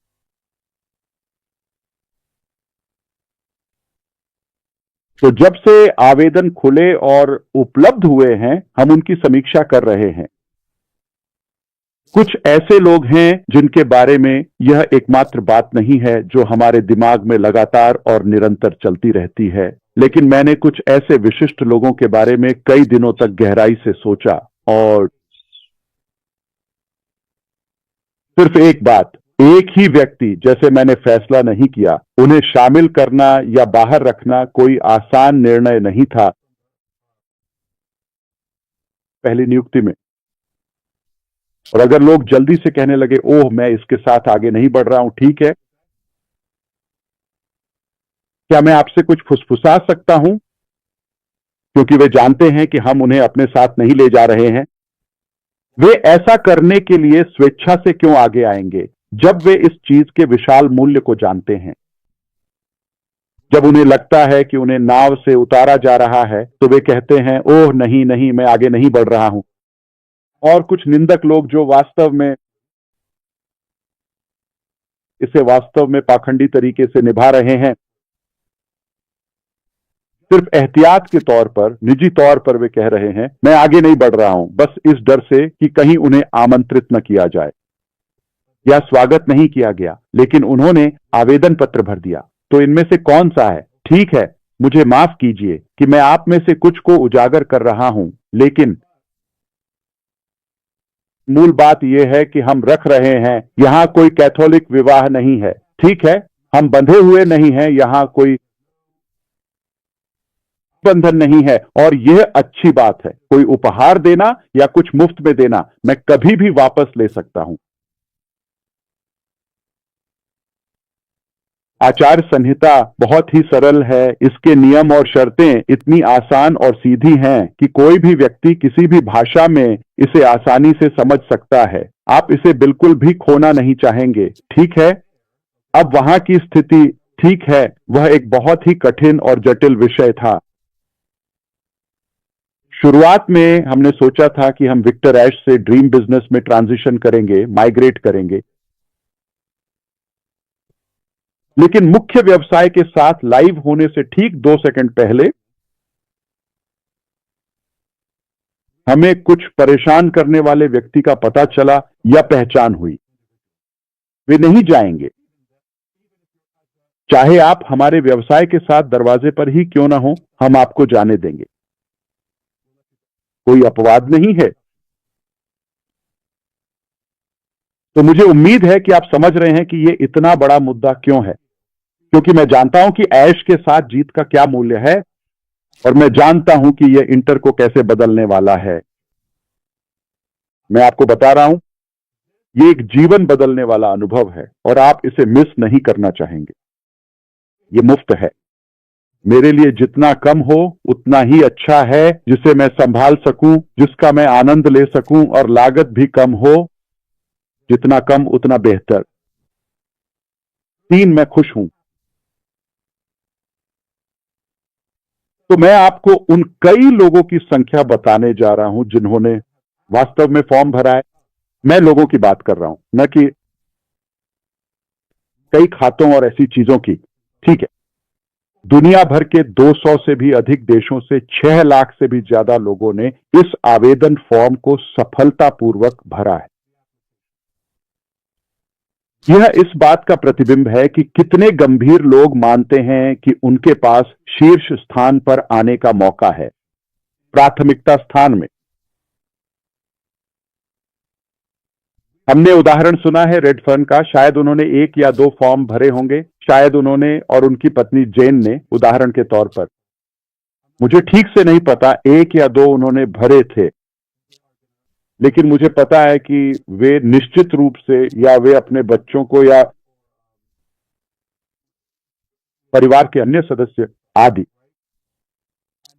तो जब से आवेदन खुले और उपलब्ध हुए हैं, हम उनकी समीक्षा कर रहे हैं। कुछ ऐसे लोग हैं जिनके बारे में यह एकमात्र बात नहीं है जो हमारे दिमाग में लगातार और निरंतर चलती रहती है, लेकिन मैंने कुछ ऐसे विशिष्ट लोगों के बारे में कई दिनों तक गहराई से सोचा, और सिर्फ एक बात, एक ही व्यक्ति जैसे मैंने फैसला नहीं किया। उन्हें शामिल करना या बाहर रखना कोई आसान निर्णय नहीं था पहली नियुक्ति में। और अगर लोग जल्दी से कहने लगे, ओह मैं इसके साथ आगे नहीं बढ़ रहा हूं, ठीक है, क्या मैं आपसे कुछ फुसफुसा सकता हूं? क्योंकि वे जानते हैं कि हम उन्हें अपने साथ नहीं ले जा रहे हैं। वे ऐसा करने के लिए स्वेच्छा से क्यों आगे आएंगे जब वे इस चीज के विशाल मूल्य को जानते हैं? जब उन्हें लगता है कि उन्हें नाव से उतारा जा रहा है तो वे कहते हैं, ओह नहीं नहीं, मैं आगे नहीं बढ़ रहा हूं। और कुछ निंदक लोग जो इसे वास्तव में पाखंडी तरीके से निभा रहे हैं, सिर्फ एहतियात के तौर पर, निजी तौर पर वे कह रहे हैं, मैं आगे नहीं बढ़ रहा हूं, बस इस डर से कि कहीं उन्हें आमंत्रित न किया जाए या स्वागत नहीं किया गया। लेकिन उन्होंने आवेदन पत्र भर दिया। तो इनमें से कौन सा है? ठीक है, मुझे माफ कीजिए कि मैं आप में से कुछ को उजागर कर रहा हूं, लेकिन मूल बात यह है कि हम रख रहे हैं, यहां कोई कैथोलिक विवाह नहीं है, ठीक है, हम बंधे हुए नहीं हैं, यहां कोई बंधन नहीं है। और यह अच्छी बात है। कोई उपहार देना या कुछ मुफ्त में देना मैं कभी भी वापस ले सकता हूं। आचार संहिता बहुत ही सरल है। इसके नियम और शर्तें इतनी आसान और सीधी हैं कि कोई भी व्यक्ति किसी भी भाषा में इसे आसानी से समझ सकता है। आप इसे बिल्कुल भी खोना नहीं चाहेंगे, ठीक है। अब वहां की स्थिति, ठीक है, वह एक बहुत ही कठिन और जटिल विषय था। शुरुआत में हमने सोचा था कि हम विक्टर ऐश से ड्रीम बिजनेस में ट्रांजिशन करेंगे, माइग्रेट करेंगे, लेकिन मुख्य व्यवसाय के साथ लाइव होने से ठीक 2 सेकंड पहले हमें कुछ परेशान करने वाले व्यक्ति का पता चला या पहचान हुई। वे नहीं जाएंगे, चाहे आप हमारे व्यवसाय के साथ दरवाजे पर ही क्यों ना हो, हम आपको जाने देंगे। कोई अपवाद नहीं है। तो मुझे उम्मीद है कि आप समझ रहे हैं कि यह इतना बड़ा मुद्दा क्यों है, क्योंकि मैं जानता हूं कि ऐश के साथ जीत का क्या मूल्य है, और मैं जानता हूं कि यह इंटर को कैसे बदलने वाला है। मैं आपको बता रहा हूं, यह एक जीवन बदलने वाला अनुभव है और आप इसे मिस नहीं करना चाहेंगे। यह मुफ्त है। मेरे लिए जितना कम हो उतना ही अच्छा है, जिसे मैं संभाल सकूं, जिसका मैं आनंद ले सकूं, और लागत भी कम हो। जितना कम उतना बेहतर। 3, मैं खुश हूं। तो मैं आपको उन कई लोगों की संख्या बताने जा रहा हूं जिन्होंने वास्तव में फॉर्म भरा है। मैं लोगों की बात कर रहा हूं, न कि कई खातों और ऐसी चीजों की, ठीक है। दुनिया भर के 200 से भी अधिक देशों से 6 लाख से भी ज्यादा लोगों ने इस आवेदन फॉर्म को सफलतापूर्वक भरा है। यह इस बात का प्रतिबिंब है कि कितने गंभीर लोग मानते हैं कि उनके पास शीर्ष स्थान पर आने का मौका है, प्राथमिकता स्थान में। हमने उदाहरण सुना है रेडफर्न का, शायद उन्होंने 1 या 2 फॉर्म भरे होंगे, शायद उन्होंने और उनकी पत्नी जेन ने, उदाहरण के तौर पर। मुझे ठीक से नहीं पता 1 या 2 उन्होंने भरे थे, लेकिन मुझे पता है कि वे निश्चित रूप से, या वे अपने बच्चों को या परिवार के अन्य सदस्य आदि।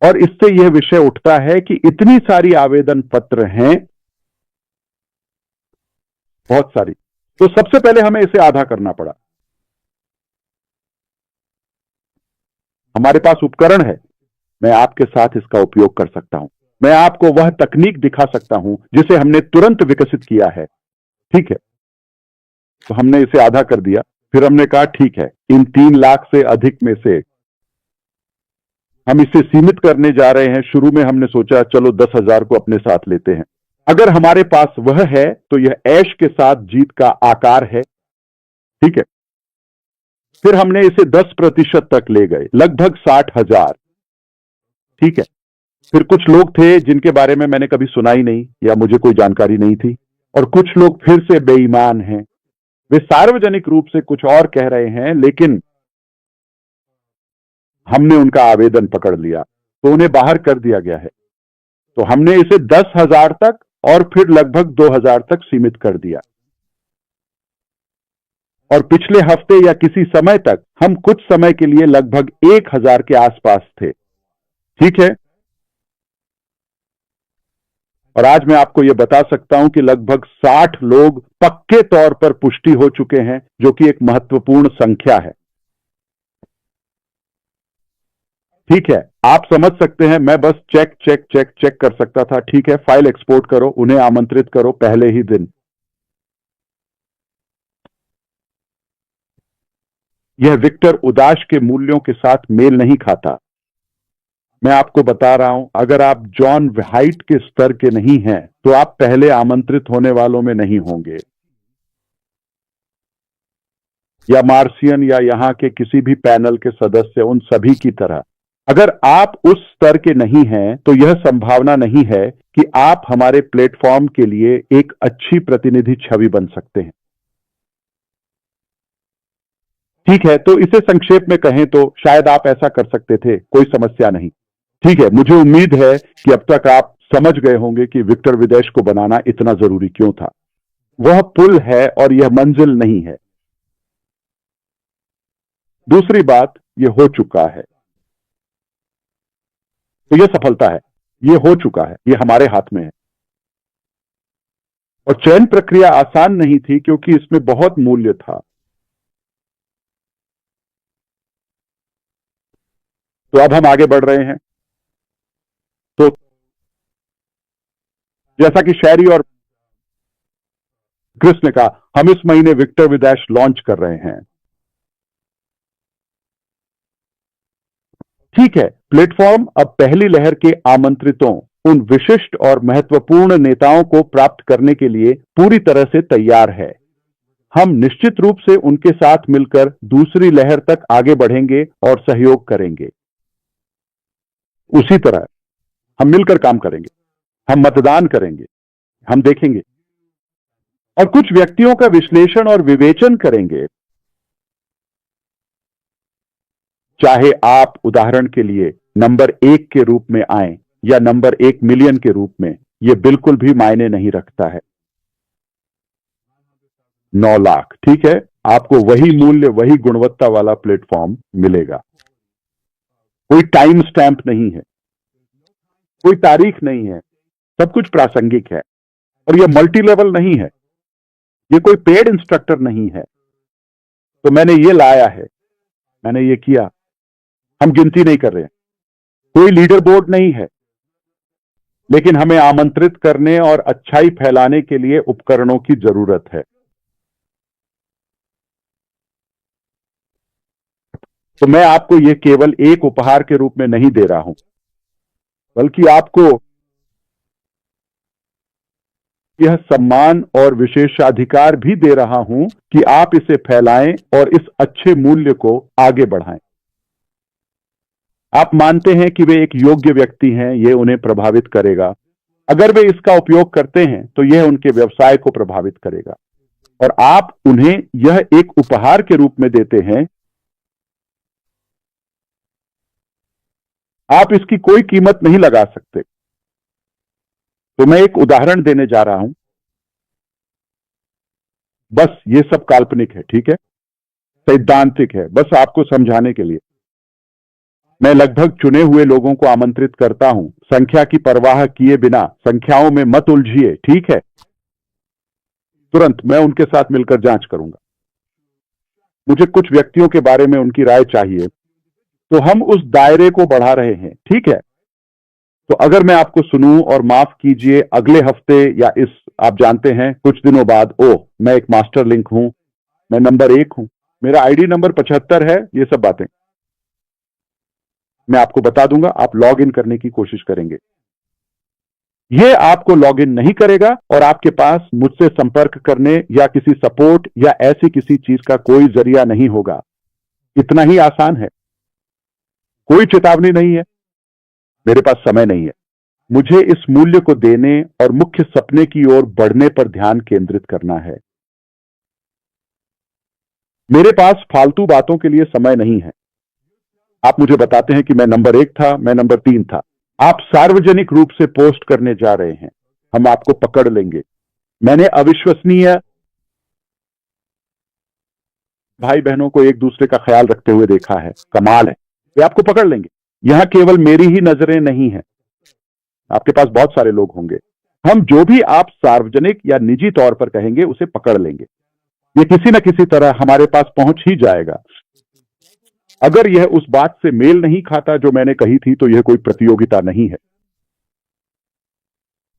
और इससे यह विषय उठता है कि इतनी सारी आवेदन पत्र हैं, बहुत सारी, तो सबसे पहले हमें इसे आधा करना पड़ा। हमारे पास उपकरण है, मैं आपके साथ इसका उपयोग कर सकता हूं। मैं आपको वह तकनीक दिखा सकता हूं जिसे हमने तुरंत विकसित किया है, ठीक है। तो हमने इसे आधा कर दिया। फिर हमने कहा ठीक है, इन 3 लाख से अधिक में से हम इसे सीमित करने जा रहे हैं। शुरू में हमने सोचा चलो 10,000 को अपने साथ लेते हैं। अगर हमारे पास वह है तो यह ऐश के साथ जीत का आकार है, ठीक है। फिर हमने इसे 10% तक ले गए, लगभग 60,000, ठीक है। फिर कुछ लोग थे जिनके बारे में मैंने कभी सुना ही नहीं या मुझे कोई जानकारी नहीं थी, और कुछ लोग फिर से बेईमान हैं। वे सार्वजनिक रूप से कुछ और कह रहे हैं, लेकिन हमने उनका आवेदन पकड़ लिया तो उन्हें बाहर कर दिया गया है। तो हमने इसे 10,000 तक और फिर लगभग 2,000 तक सीमित कर दिया। और पिछले हफ्ते या किसी समय तक हम कुछ समय के लिए लगभग 1,000 के आसपास थे, ठीक है। और आज मैं आपको यह बता सकता हूं कि लगभग 60 लोग पक्के तौर पर पुष्टि हो चुके हैं, जो कि एक महत्वपूर्ण संख्या है, ठीक है। आप समझ सकते हैं, मैं बस चेक चेक चेक चेक कर सकता था, ठीक है। फाइल एक्सपोर्ट करो, उन्हें आमंत्रित करो पहले ही दिन। यह विक्टर उदाश के मूल्यों के साथ मेल नहीं खाता। मैं आपको बता रहा हूं, अगर आप जॉन हाइट के स्तर के नहीं हैं तो आप पहले आमंत्रित होने वालों में नहीं होंगे, या मार्सियन या यहां के किसी भी पैनल के सदस्य, उन सभी की तरह। अगर आप उस स्तर के नहीं हैं तो यह संभावना नहीं है कि आप हमारे प्लेटफॉर्म के लिए एक अच्छी प्रतिनिधि छवि बन सकते हैं, ठीक है। तो इसे संक्षेप में कहें तो शायद आप ऐसा कर सकते थे, कोई समस्या नहीं, ठीक है। मुझे उम्मीद है कि अब तक आप समझ गए होंगे कि विक्टर विदेश को बनाना इतना जरूरी क्यों था। वह पुल है और यह मंजिल नहीं है। दूसरी बात, यह हो चुका है, तो यह सफलता है। यह हो चुका है, यह हमारे हाथ में है। और चयन प्रक्रिया आसान नहीं थी क्योंकि इसमें बहुत मूल्य था। तो अब हम आगे बढ़ रहे हैं। तो जैसा कि शहरी और क्रिस ने कहा, हम इस महीने विक्टर विद ऐश लॉन्च कर रहे हैं। ठीक है, प्लेटफॉर्म अब पहली लहर के आमंत्रितों, उन विशिष्ट और महत्वपूर्ण नेताओं को प्राप्त करने के लिए पूरी तरह से तैयार है। हम निश्चित रूप से उनके साथ मिलकर दूसरी लहर तक आगे बढ़ेंगे और सहयोग करेंगे। उसी तरह हम मिलकर काम करेंगे, हम मतदान करेंगे, हम देखेंगे और कुछ व्यक्तियों का विश्लेषण और विवेचन करेंगे। चाहे आप उदाहरण के लिए नंबर 1 के रूप में आए या नंबर 1 मिलियन के रूप में, यह बिल्कुल भी मायने नहीं रखता है। 9 लाख, ठीक है, आपको वही मूल्य, वही गुणवत्ता वाला प्लेटफॉर्म मिलेगा। कोई टाइम स्टैंप नहीं है, कोई तारीख नहीं है, सब कुछ प्रासंगिक है। और यह मल्टी लेवल नहीं है, यह कोई पेड इंस्ट्रक्टर नहीं है। तो मैंने ये लाया है, मैंने ये किया, हम गिनती नहीं कर रहे हैं, कोई लीडर बोर्ड नहीं है, लेकिन हमें आमंत्रित करने और अच्छाई फैलाने के लिए उपकरणों की जरूरत है। तो मैं आपको यह केवल एक उपहार के रूप में नहीं दे रहा हूं, बल्कि आपको यह सम्मान और विशेषाधिकार भी दे रहा हूं कि आप इसे फैलाएं और इस अच्छे मूल्य को आगे बढ़ाएं। आप मानते हैं कि वे एक योग्य व्यक्ति हैं, यह उन्हें प्रभावित करेगा। अगर वे इसका उपयोग करते हैं तो यह उनके व्यवसाय को प्रभावित करेगा, और आप उन्हें यह एक उपहार के रूप में देते हैं। आप इसकी कोई कीमत नहीं लगा सकते। तो मैं एक उदाहरण देने जा रहा हूं, बस ये सब काल्पनिक है, ठीक है, सैद्धांतिक है, बस आपको समझाने के लिए। मैं लगभग चुने हुए लोगों को आमंत्रित करता हूं, संख्या की परवाह किए बिना। संख्याओं में मत उलझिए, ठीक है। तुरंत मैं उनके साथ मिलकर जांच करूंगा। मुझे कुछ व्यक्तियों के बारे में उनकी राय चाहिए, तो हम उस दायरे को बढ़ा रहे हैं, ठीक है। तो अगर मैं आपको सुनूं और माफ कीजिए अगले हफ्ते या इस, आप जानते हैं, कुछ दिनों बाद, ओह मैं एक मास्टर लिंक हूं, मैं नंबर 1 हूं, मेरा आईडी नंबर 75 है, ये सब बातें मैं आपको बता दूंगा। आप लॉग इन करने की कोशिश करेंगे, यह आपको लॉग इन नहीं करेगा और आपके पास मुझसे संपर्क करने या किसी सपोर्ट या ऐसी किसी चीज का कोई जरिया नहीं होगा। इतना ही आसान है। कोई चेतावनी नहीं है, मेरे पास समय नहीं है। मुझे इस मूल्य को देने और मुख्य सपने की ओर बढ़ने पर ध्यान केंद्रित करना है। मेरे पास फालतू बातों के लिए समय नहीं है। आप मुझे बताते हैं कि मैं नंबर 1 था, मैं नंबर 3 था। आप सार्वजनिक रूप से पोस्ट करने जा रहे हैं, हम आपको पकड़ लेंगे। मैंने अविश्वसनीय भाई बहनों को एक दूसरे का ख्याल रखते हुए देखा है, कमाल है। वे आपको पकड़ लेंगे। यहां केवल मेरी ही नजरें नहीं है, आपके पास बहुत सारे लोग होंगे। हम जो भी आप सार्वजनिक या निजी तौर पर कहेंगे उसे पकड़ लेंगे। ये किसी न किसी तरह हमारे पास पहुंच ही जाएगा। अगर यह उस बात से मेल नहीं खाता जो मैंने कही थी, तो यह कोई प्रतियोगिता नहीं है।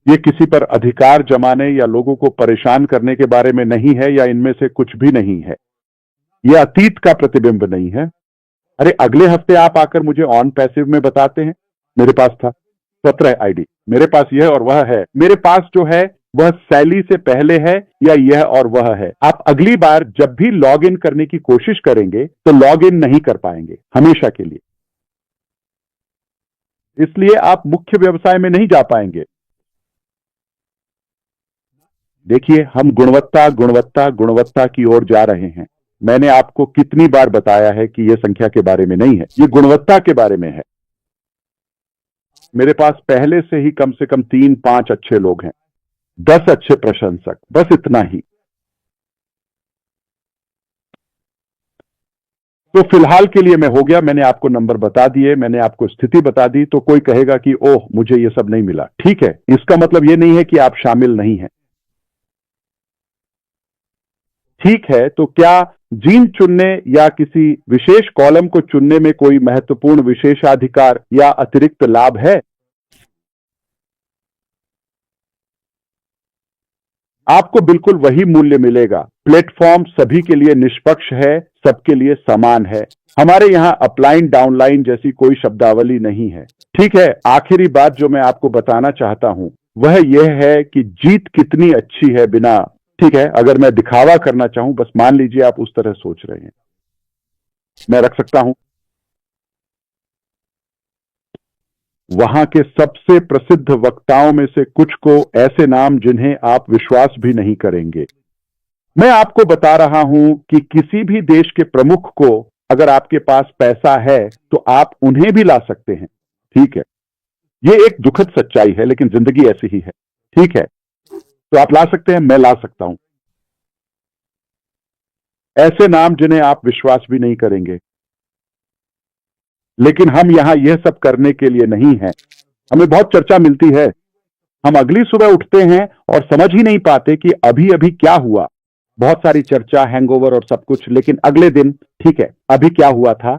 यह किसी पर अधिकार जमाने या लोगों को परेशान करने के बारे में नहीं है, या इनमें से कुछ भी नहीं है। यह अतीत का प्रतिबिंब नहीं है। अरे अगले हफ्ते आप आकर मुझे ऑन पैसिव में बताते हैं, मेरे पास था 17 आईडी, मेरे पास यह और वह है, मेरे पास जो है वह सैली से पहले है, या यह और वह है। आप अगली बार जब भी लॉग इन करने की कोशिश करेंगे तो लॉग इन नहीं कर पाएंगे, हमेशा के लिए। इसलिए आप मुख्य व्यवसाय में नहीं जा पाएंगे। देखिए, हम गुणवत्ता गुणवत्ता गुणवत्ता की ओर जा रहे हैं। मैंने आपको कितनी बार बताया है कि यह संख्या के बारे में नहीं है, यह गुणवत्ता के बारे में है। मेरे पास पहले से ही कम से कम 3-5 अच्छे लोग हैं, 10 अच्छे प्रशंसक, बस इतना ही। तो फिलहाल के लिए मैं हो गया, मैंने आपको नंबर बता दिए, मैंने आपको स्थिति बता दी। तो कोई कहेगा कि ओह मुझे ये सब नहीं मिला, ठीक है, इसका मतलब ये नहीं है कि आप शामिल नहीं हैं। ठीक है, तो क्या जीन चुनने या किसी विशेष कॉलम को चुनने में कोई महत्वपूर्ण विशेषाधिकार या अतिरिक्त लाभ है? आपको बिल्कुल वही मूल्य मिलेगा। प्लेटफॉर्म सभी के लिए निष्पक्ष है, सबके लिए समान है। हमारे यहां अपलाइन डाउनलाइन जैसी कोई शब्दावली नहीं है। ठीक है, आखिरी बात जो मैं आपको बताना चाहता हूं वह यह है कि जीत कितनी अच्छी है बिना, ठीक है, अगर मैं दिखावा करना चाहूं, बस मान लीजिए आप उस तरह सोच रहे हैं, मैं रख सकता हूं वहां के सबसे प्रसिद्ध वक्ताओं में से कुछ को, ऐसे नाम जिन्हें आप विश्वास भी नहीं करेंगे। मैं आपको बता रहा हूं कि किसी भी देश के प्रमुख को अगर आपके पास पैसा है तो आप उन्हें भी ला सकते हैं। ठीक है, ये एक दुखद सच्चाई है लेकिन जिंदगी ऐसी ही है। ठीक है, तो आप ला सकते हैं, मैं ला सकता हूं ऐसे नाम जिन्हें आप विश्वास भी नहीं करेंगे। लेकिन हम यहां यह सब करने के लिए नहीं हैं। हमें बहुत चर्चा मिलती है, हम अगली सुबह उठते हैं और समझ ही नहीं पाते कि अभी अभी क्या हुआ। बहुत सारी चर्चा, हैंगओवर और सब कुछ, लेकिन अगले दिन ठीक है, अभी क्या हुआ था।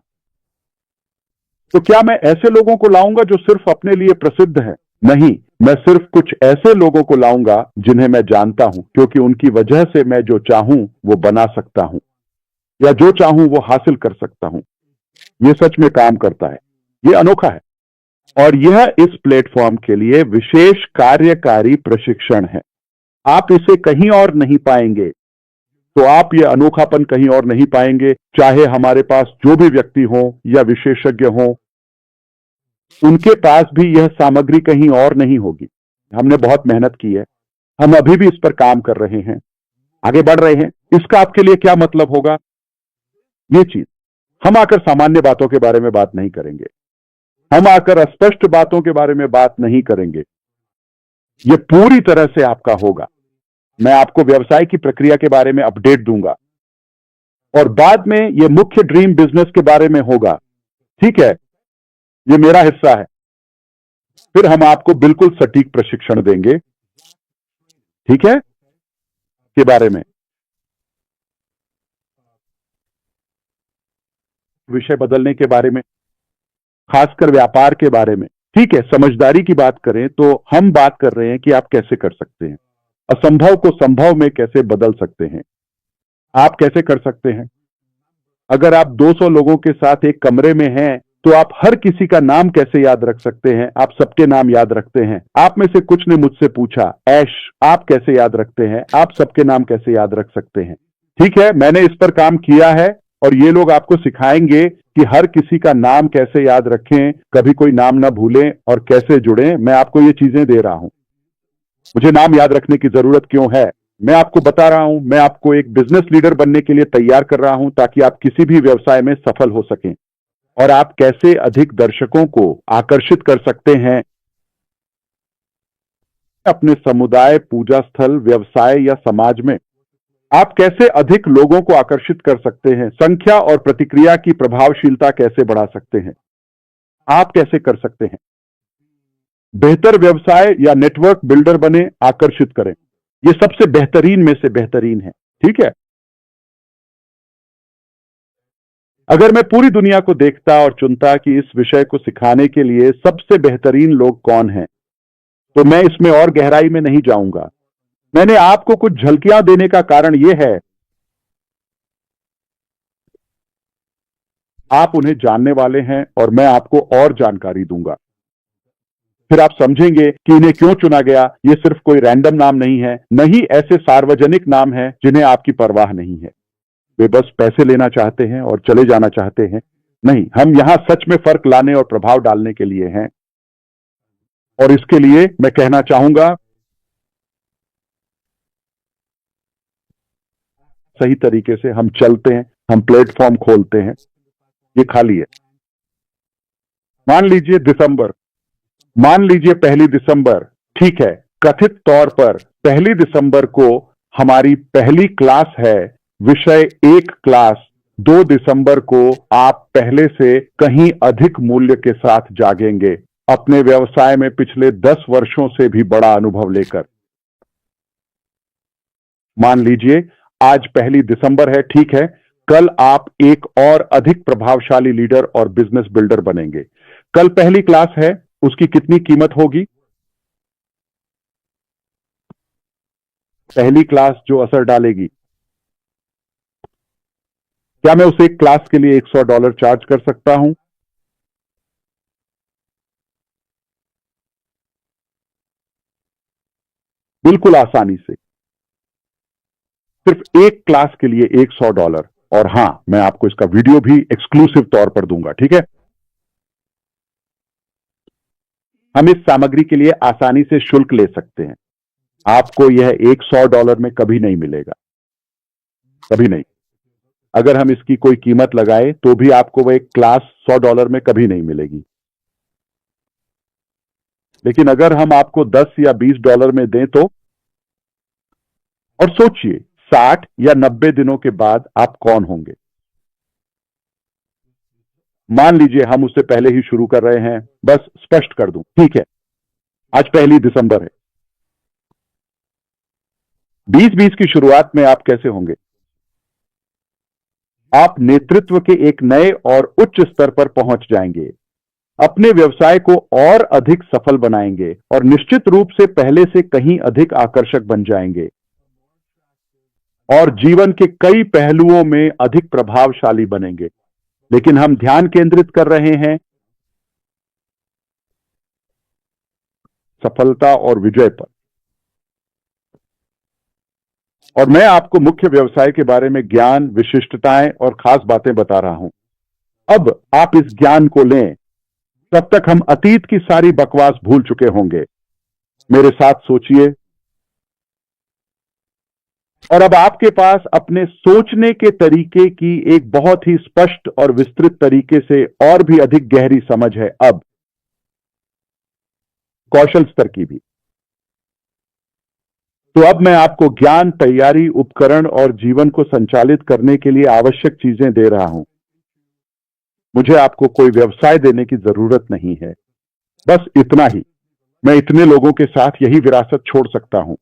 तो क्या मैं ऐसे लोगों को लाऊंगा जो सिर्फ अपने लिए प्रसिद्ध हैं? नहीं, मैं सिर्फ कुछ ऐसे लोगों को लाऊंगा जिन्हें मैं जानता हूं, क्योंकि उनकी वजह से मैं जो चाहूं वो बना सकता हूं या जो चाहूं वो हासिल कर सकता हूं। ये सच में काम करता है, ये अनोखा है, और यह इस प्लेटफॉर्म के लिए विशेष कार्यकारी प्रशिक्षण है। आप इसे कहीं और नहीं पाएंगे। तो आप ये अनोखापन कहीं और नहीं पाएंगे, चाहे हमारे पास जो भी व्यक्ति हो या विशेषज्ञ हो, उनके पास भी यह सामग्री कहीं और नहीं होगी। हमने बहुत मेहनत की है, हम अभी भी इस पर काम कर रहे हैं, आगे बढ़ रहे हैं। इसका आपके लिए क्या मतलब होगा? ये चीज, हम आकर सामान्य बातों के बारे में बात नहीं करेंगे, हम आकर अस्पष्ट बातों के बारे में बात नहीं करेंगे। ये पूरी तरह से आपका होगा। मैं आपको व्यवसाय की प्रक्रिया के बारे में अपडेट दूंगा और बाद में ये मुख्य ड्रीम बिजनेस के बारे में होगा। ठीक है, ये मेरा हिस्सा है। फिर हम आपको बिल्कुल सटीक प्रशिक्षण देंगे, ठीक है, के बारे में, विषय बदलने के बारे में, खासकर व्यापार के बारे में। ठीक है, समझदारी की बात करें तो हम बात कर रहे हैं कि आप कैसे कर सकते हैं, असंभव को संभव में कैसे बदल सकते हैं। आप कैसे कर सकते हैं? अगर आप 200 लोगों के साथ एक कमरे में हैं तो आप हर किसी का नाम कैसे याद रख सकते हैं? आप सबके नाम याद रखते हैं। आप में से कुछ ने मुझसे पूछा, ऐश आप कैसे याद रखते हैं? आप सबके नाम कैसे याद रख सकते हैं? ठीक है, मैंने इस पर काम किया है और ये लोग आपको सिखाएंगे कि हर किसी का नाम कैसे याद रखें, कभी कोई नाम ना भूलें और कैसे जुड़ें। मैं आपको ये चीजें दे रहा हूं। मुझे नाम याद रखने की जरूरत क्यों है? मैं आपको बता रहा हूं, मैं आपको एक बिजनेस लीडर बनने के लिए तैयार कर रहा हूं ताकि आप किसी भी व्यवसाय में सफल हो सकें। और आप कैसे अधिक दर्शकों को आकर्षित कर सकते हैं अपने समुदाय, पूजा स्थल, व्यवसाय या समाज में। आप कैसे अधिक लोगों को आकर्षित कर सकते हैं, संख्या और प्रतिक्रिया की प्रभावशीलता कैसे बढ़ा सकते हैं, आप कैसे कर सकते हैं। बेहतर व्यवसाय या नेटवर्क बिल्डर बने, आकर्षित करें। ये सबसे बेहतरीन में से बेहतरीन है। ठीक है, अगर मैं पूरी दुनिया को देखता और चुनता कि इस विषय को सिखाने के लिए सबसे बेहतरीन लोग कौन हैं, तो मैं इसमें और गहराई में नहीं जाऊंगा। मैंने आपको कुछ झलकियां देने का कारण यह है, आप उन्हें जानने वाले हैं और मैं आपको और जानकारी दूंगा। फिर आप समझेंगे कि इन्हें क्यों चुना गया। ये सिर्फ कोई रैंडम नाम नहीं है, नहीं ऐसे सार्वजनिक नाम है जिन्हें आपकी परवाह नहीं है। वे बस पैसे लेना चाहते हैं और चले जाना चाहते हैं। नहीं, हम यहां सच में फर्क लाने और प्रभाव डालने के लिए हैं। और इसके लिए मैं कहना चाहूंगा, सही तरीके से हम चलते हैं, हम प्लेटफॉर्म खोलते हैं। ये खाली है। मान लीजिए दिसंबर, मान लीजिए 1 दिसंबर, ठीक है, कथित तौर पर 1 दिसंबर को हमारी पहली क्लास है, विषय 1 क्लास। 2 दिसंबर को आप पहले से कहीं अधिक मूल्य के साथ जागेंगे, अपने व्यवसाय में पिछले 10 वर्षों से भी बड़ा अनुभव लेकर। मान लीजिए आज 1 दिसंबर है, ठीक है। कल आप एक और अधिक प्रभावशाली लीडर और बिजनेस बिल्डर बनेंगे। कल पहली क्लास है, उसकी कितनी कीमत होगी? पहली क्लास जो असर डालेगी, क्या मैं उस एक क्लास के लिए $100 चार्ज कर सकता हूं? बिल्कुल आसानी से, सिर्फ एक क्लास के लिए $100। और हां, मैं आपको इसका वीडियो भी एक्सक्लूसिव तौर पर दूंगा, ठीक है। हम इस सामग्री के लिए आसानी से शुल्क ले सकते हैं। आपको यह $100 में कभी नहीं मिलेगा, कभी नहीं। अगर हम इसकी कोई कीमत लगाए तो भी आपको वह एक क्लास $100 में कभी नहीं मिलेगी। लेकिन अगर हम आपको $10 या $20 में दें तो, और सोचिए 60 या 90 दिनों के बाद आप कौन होंगे। मान लीजिए हम उससे पहले ही शुरू कर रहे हैं, बस स्पष्ट कर दूं, ठीक है। आज 1 दिसंबर है। 2020 की शुरुआत में आप कैसे होंगे? आप नेतृत्व के एक नए और उच्च स्तर पर पहुंच जाएंगे, अपने व्यवसाय को और अधिक सफल बनाएंगे और निश्चित रूप से पहले से कहीं अधिक आकर्षक बन जाएंगे और जीवन के कई पहलुओं में अधिक प्रभावशाली बनेंगे। लेकिन हम ध्यान केंद्रित कर रहे हैं सफलता और विजय पर। और मैं आपको मुख्य व्यवसाय के बारे में ज्ञान, विशिष्टताएं और खास बातें बता रहा हूं। अब आप इस ज्ञान को लें, तब तक हम अतीत की सारी बकवास भूल चुके होंगे। मेरे साथ सोचिए, और अब आपके पास अपने सोचने के तरीके की एक बहुत ही स्पष्ट और विस्तृत तरीके से और भी अधिक गहरी समझ है, अब कौशल स्तर की भी। तो अब मैं आपको ज्ञान, तैयारी, उपकरण और जीवन को संचालित करने के लिए आवश्यक चीजें दे रहा हूं। मुझे आपको कोई व्यवसाय देने की जरूरत नहीं है, बस इतना ही। मैं इतने लोगों के साथ यही विरासत छोड़ सकता हूं।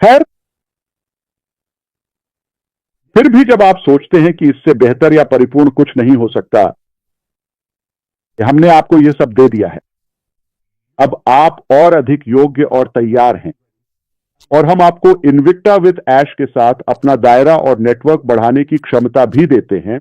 खैर, फिर भी जब आप सोचते हैं कि इससे बेहतर या परिपूर्ण कुछ नहीं हो सकता, हमने आपको यह सब दे दिया है। अब आप और अधिक योग्य और तैयार हैं, और हम आपको इन्विक्टा विद ऐश के साथ अपना दायरा और नेटवर्क बढ़ाने की क्षमता भी देते हैं।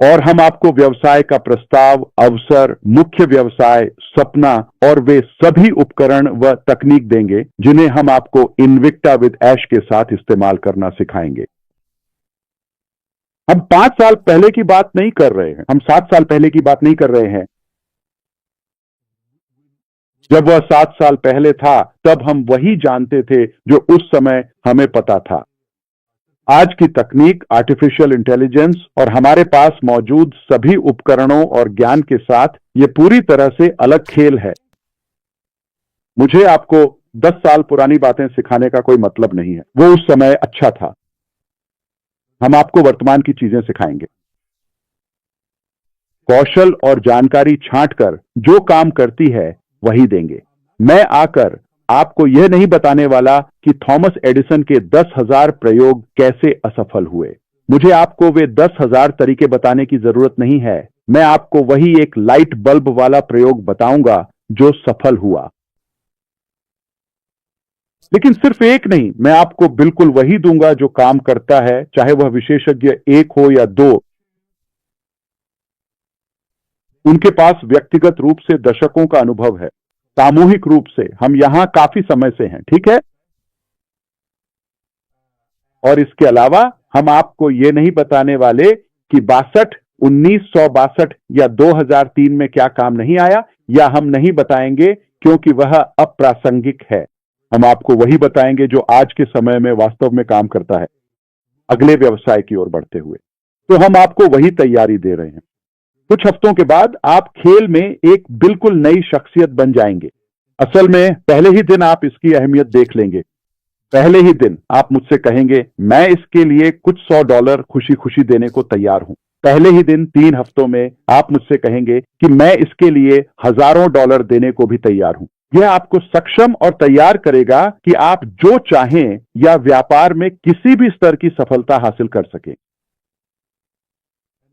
और हम आपको व्यवसाय का प्रस्ताव, अवसर, मुख्य व्यवसाय, सपना और वे सभी उपकरण व तकनीक देंगे जिन्हें हम आपको इन्विक्टा विद ऐश के साथ इस्तेमाल करना सिखाएंगे। हम 5 साल पहले की बात नहीं कर रहे हैं, हम 7 साल पहले की बात नहीं कर रहे हैं। जब वह 7 साल पहले था, तब हम वही जानते थे जो उस समय हमें पता था। आज की तकनीक, आर्टिफिशियल इंटेलिजेंस और हमारे पास मौजूद सभी उपकरणों और ज्ञान के साथ यह पूरी तरह से अलग खेल है। मुझे आपको 10 साल पुरानी बातें सिखाने का कोई मतलब नहीं है, वो उस समय अच्छा था। हम आपको वर्तमान की चीजें सिखाएंगे। कौशल और जानकारी छांटकर जो काम करती है वही देंगे। मैं आकर आपको यह नहीं बताने वाला कि थॉमस एडिसन के 10,000 प्रयोग कैसे असफल हुए। मुझे आपको वे 10,000 तरीके बताने की जरूरत नहीं है। मैं आपको वही एक लाइट बल्ब वाला प्रयोग बताऊंगा जो सफल हुआ। लेकिन सिर्फ एक नहीं, मैं आपको बिल्कुल वही दूंगा जो काम करता है, चाहे वह विशेषज्ञ 1 हो या 2। उनके पास व्यक्तिगत रूप से दशकों का अनुभव है, सामूहिक रूप से हम यहां काफी समय से हैं, ठीक है। और इसके अलावा हम आपको यह नहीं बताने वाले कि 1962 या 2003 में क्या काम नहीं आया, या हम नहीं बताएंगे क्योंकि वह अप्रासंगिक है। हम आपको वही बताएंगे जो आज के समय में वास्तव में काम करता है, अगले व्यवसाय की ओर बढ़ते हुए। तो हम आपको वही तैयारी दे रहे हैं। कुछ हफ्तों के बाद आप खेल में एक बिल्कुल नई शख्सियत बन जाएंगे। असल में पहले ही दिन आप इसकी अहमियत देख लेंगे। पहले ही दिन आप मुझसे कहेंगे, मैं इसके लिए कुछ $100 खुशी खुशी देने को तैयार हूं। पहले ही दिन 3 हफ्तों में आप मुझसे कहेंगे कि मैं इसके लिए हजारों डॉलर देने को भी तैयार हूं। यह आपको सक्षम और तैयार करेगा कि आप जो चाहें या व्यापार में किसी भी स्तर की सफलता हासिल कर सकें।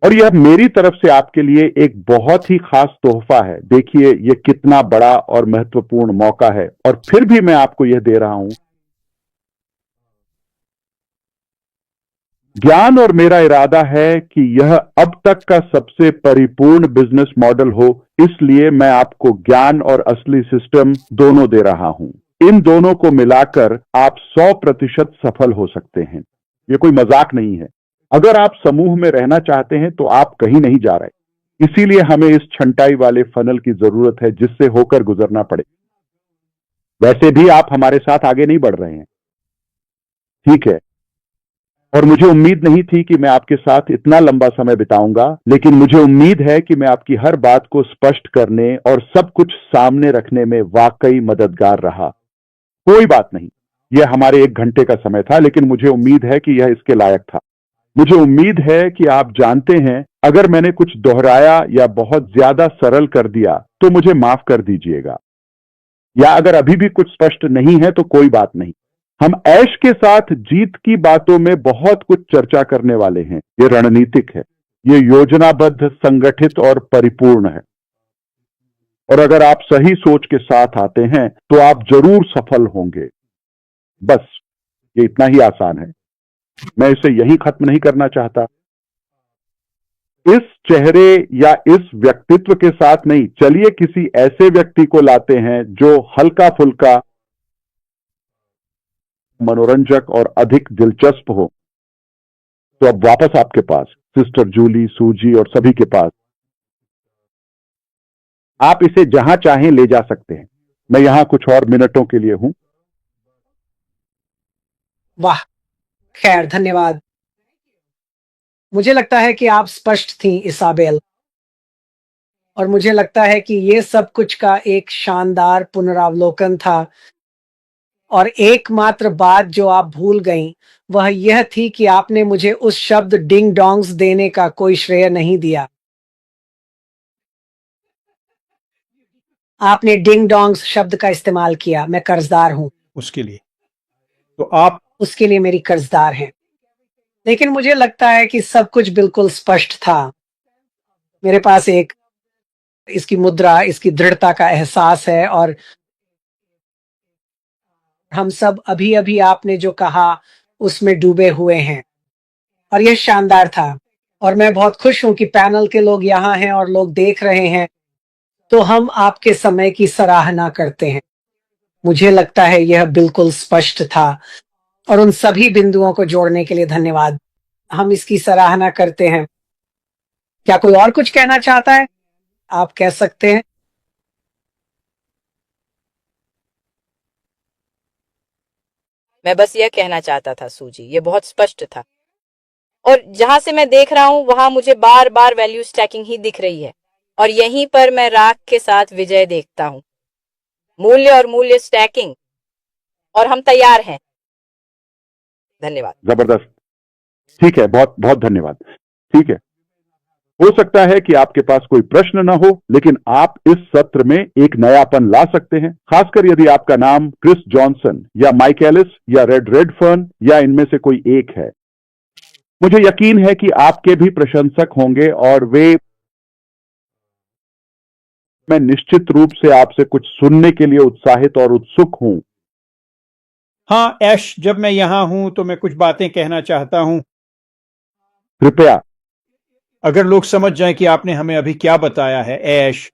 और यह मेरी तरफ से आपके लिए एक बहुत ही खास तोहफा है। देखिए यह कितना बड़ा और महत्वपूर्ण मौका है, और फिर भी मैं आपको यह दे रहा हूं। ज्ञान और मेरा इरादा है कि यह अब तक का सबसे परिपूर्ण बिजनेस मॉडल हो, इसलिए मैं आपको ज्ञान और असली सिस्टम दोनों दे रहा हूं। इन दोनों को मिलाकर आप 100% सफल हो सकते हैं। यह कोई मजाक नहीं है। अगर आप समूह में रहना चाहते हैं तो आप कहीं नहीं जा रहे। इसीलिए हमें इस छंटाई वाले फनल की जरूरत है जिससे होकर गुजरना पड़े। वैसे भी आप हमारे साथ आगे नहीं बढ़ रहे हैं, ठीक है? और मुझे उम्मीद नहीं थी कि मैं आपके साथ इतना लंबा समय बिताऊंगा, लेकिन मुझे उम्मीद है कि मैं आपकी हर बात को स्पष्ट करने और सब कुछ सामने रखने में वाकई मददगार रहा। कोई बात नहीं, यह हमारे 1 घंटे का समय था, लेकिन मुझे उम्मीद है कि यह इसके लायक था। मुझे उम्मीद है कि आप जानते हैं, अगर मैंने कुछ दोहराया या बहुत ज्यादा सरल कर दिया तो मुझे माफ कर दीजिएगा, या अगर अभी भी कुछ स्पष्ट नहीं है तो कोई बात नहीं। हम ऐश के साथ जीत की बातों में बहुत कुछ चर्चा करने वाले हैं। ये रणनीतिक है, ये योजनाबद्ध, संगठित और परिपूर्ण है। और अगर आप सही सोच के साथ आते हैं तो आप जरूर सफल होंगे। बस ये इतना ही आसान है। मैं इसे यहीं खत्म नहीं करना चाहता। इस चेहरे या इस व्यक्तित्व के साथ नहीं, चलिए किसी ऐसे व्यक्ति को लाते हैं जो हल्का फुल्का, मनोरंजक और अधिक दिलचस्प हो। तो अब वापस आपके पास, सिस्टर जूली, सूजी और सभी के पास। आप इसे जहां चाहें ले जा सकते हैं। मैं यहां कुछ और मिनटों के लिए हूं। वाह, खैर धन्यवाद। मुझे लगता है कि आप स्पष्ट थीं इसाबेल, और मुझे लगता है कि ये सब कुछ का एक शानदार पुनरावलोकन था। और एकमात्र बात जो आप भूल गईं वह यह थी कि आपने मुझे उस शब्द डिंग डोंग्स देने का कोई श्रेय नहीं दिया। आपने डिंग डोंग्स शब्द का इस्तेमाल किया। मैं कर्जदार हूं उसके लिए। तो आप उसके लिए मेरी कर्जदार हैं। लेकिन मुझे लगता है कि सब कुछ बिल्कुल स्पष्ट था। मेरे पास एक इसकी मुद्रा, इसकी दृढ़ता का एहसास है, और हम सब अभी-अभी आपने जो कहा उसमें डूबे हुए हैं, और यह शानदार था। और मैं बहुत खुश हूं कि पैनल के लोग यहाँ हैं और लोग देख रहे हैं, तो हम आपके समय की सराहना करते हैं। मुझे लगता है यह बिल्कुल स्पष्ट था, और उन सभी बिंदुओं को जोड़ने के लिए धन्यवाद। हम इसकी सराहना करते हैं। क्या कोई और कुछ कहना चाहता है? आप कह सकते हैं। मैं बस यह कहना चाहता था सूजी, ये बहुत स्पष्ट था। और जहां से मैं देख रहा हूं वहां मुझे बार बार वैल्यू स्टैकिंग ही दिख रही है, और यहीं पर मैं राख के साथ विजय देखता हूं। मूल्य और मूल्य स्टैकिंग, और हम तैयार हैं। धन्यवाद। जबरदस्त। ठीक है, बहुत बहुत धन्यवाद। ठीक है, हो सकता है कि आपके पास कोई प्रश्न न हो, लेकिन आप इस सत्र में एक नयापन ला सकते हैं, खासकर यदि आपका नाम क्रिस जॉनसन या माइक एलिस या रेडफर्न या इनमें से कोई एक है। मुझे यकीन है कि आपके भी प्रशंसक होंगे, और मैं निश्चित रूप से आपसे कुछ सुनने के लिए उत्साहित और उत्सुक हूं। हाँ ऐश, जब मैं यहां हूं तो मैं कुछ बातें कहना चाहता हूं। कृपया। अगर लोग समझ जाएं कि आपने हमें अभी क्या बताया है ऐश,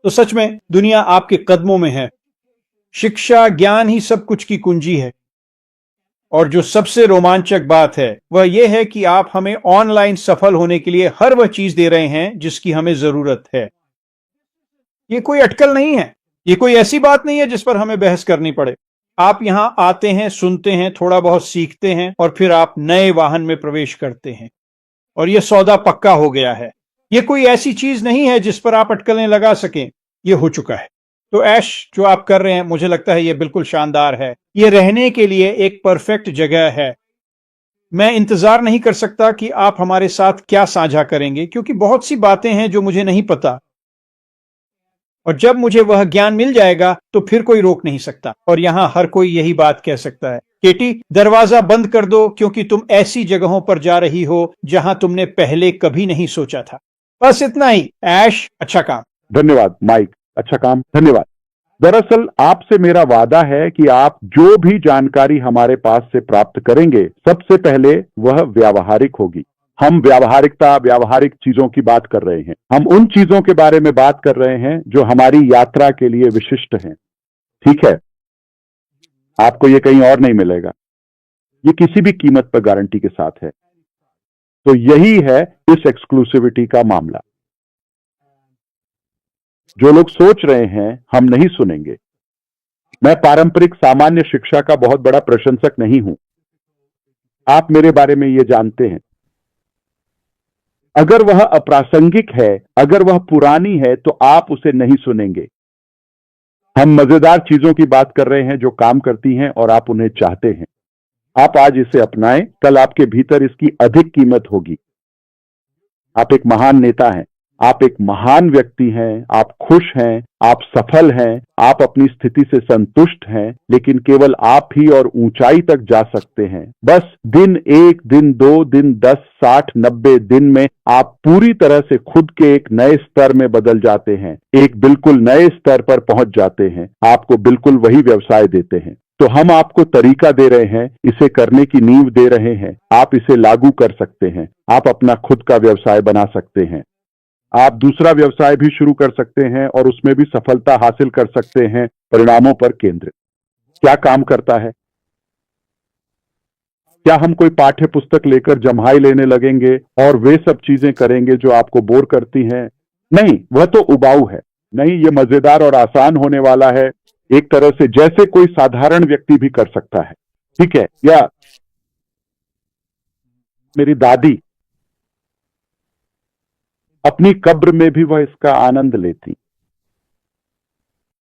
तो सच में दुनिया आपके कदमों में है। शिक्षा, ज्ञान ही सब कुछ की कुंजी है। और जो सबसे रोमांचक बात है वह यह है कि आप हमें ऑनलाइन सफल होने के लिए हर वह चीज दे रहे हैं जिसकी हमें जरूरत है। ये कोई अटकल नहीं है, ये कोई ऐसी बात नहीं है जिस पर हमें बहस करनी पड़े। आप यहां आते हैं, सुनते हैं, थोड़ा बहुत सीखते हैं, और फिर आप नए वाहन में प्रवेश करते हैं, और यह सौदा पक्का हो गया है। यह कोई ऐसी चीज नहीं है जिस पर आप अटकलें लगा सकें। यह हो चुका है। तो ऐश, जो आप कर रहे हैं, मुझे लगता है यह बिल्कुल शानदार है। यह रहने के लिए एक परफेक्ट जगह है। मैं इंतजार नहीं कर सकता कि आप हमारे साथ क्या साझा करेंगे, क्योंकि बहुत सी बातें हैं जो मुझे नहीं पता। और जब मुझे वह ज्ञान मिल जाएगा तो फिर कोई रोक नहीं सकता। और यहाँ हर कोई यही बात कह सकता है, केटी दरवाजा बंद कर दो, क्योंकि तुम ऐसी जगहों पर जा रही हो जहां तुमने पहले कभी नहीं सोचा था। बस इतना ही। ऐश, अच्छा काम। धन्यवाद माइक, अच्छा काम, धन्यवाद। दरअसल आपसे मेरा वादा है कि आप जो भी जानकारी हमारे पास से प्राप्त करेंगे, सबसे पहले वह व्यावहारिक होगी। हम व्यावहारिक चीजों की बात कर रहे हैं। हम उन चीजों के बारे में बात कर रहे हैं जो हमारी यात्रा के लिए विशिष्ट हैं। ठीक है, आपको ये कहीं और नहीं मिलेगा, ये किसी भी कीमत पर गारंटी के साथ है। तो यही है इस एक्सक्लूसिविटी का मामला। जो लोग सोच रहे हैं हम नहीं सुनेंगे, मैं पारंपरिक सामान्य शिक्षा का बहुत बड़ा प्रशंसक नहीं हूं। आप मेरे बारे में ये जानते हैं। अगर वह अप्रासंगिक है, अगर वह पुरानी है, तो आप उसे नहीं सुनेंगे। हम मजेदार चीजों की बात कर रहे हैं जो काम करती हैं और आप उन्हें चाहते हैं। आप आज इसे अपनाएं, कल आपके भीतर इसकी अधिक कीमत होगी। आप एक महान नेता हैं, आप एक महान व्यक्ति हैं, आप खुश हैं, आप सफल हैं, आप अपनी स्थिति से संतुष्ट हैं, लेकिन केवल आप ही और ऊंचाई तक जा सकते हैं। बस दिन 1, दिन 2, दिन 10, 60, 90 दिन में आप पूरी तरह से खुद के एक नए स्तर में बदल जाते हैं, एक बिल्कुल नए स्तर पर पहुंच जाते हैं। आपको बिल्कुल वही व्यवसाय देते हैं। तो हम आपको तरीका दे रहे हैं, इसे करने की नींव दे रहे हैं। आप इसे लागू कर सकते हैं। आप अपना खुद का व्यवसाय बना सकते हैं। आप दूसरा व्यवसाय भी शुरू कर सकते हैं और उसमें भी सफलता हासिल कर सकते हैं, परिणामों पर केंद्रित। क्या काम करता है? क्या हम कोई पाठ्य पुस्तक लेकर जम्हाई लेने लगेंगे और वे सब चीजें करेंगे जो आपको बोर करती हैं? नहीं, वह तो उबाऊ है। नहीं, ये मजेदार और आसान होने वाला है, एक तरह से जैसे कोई साधारण व्यक्ति भी कर सकता है। ठीक है? या मेरी दादी, अपनी कब्र में भी वह इसका आनंद लेती।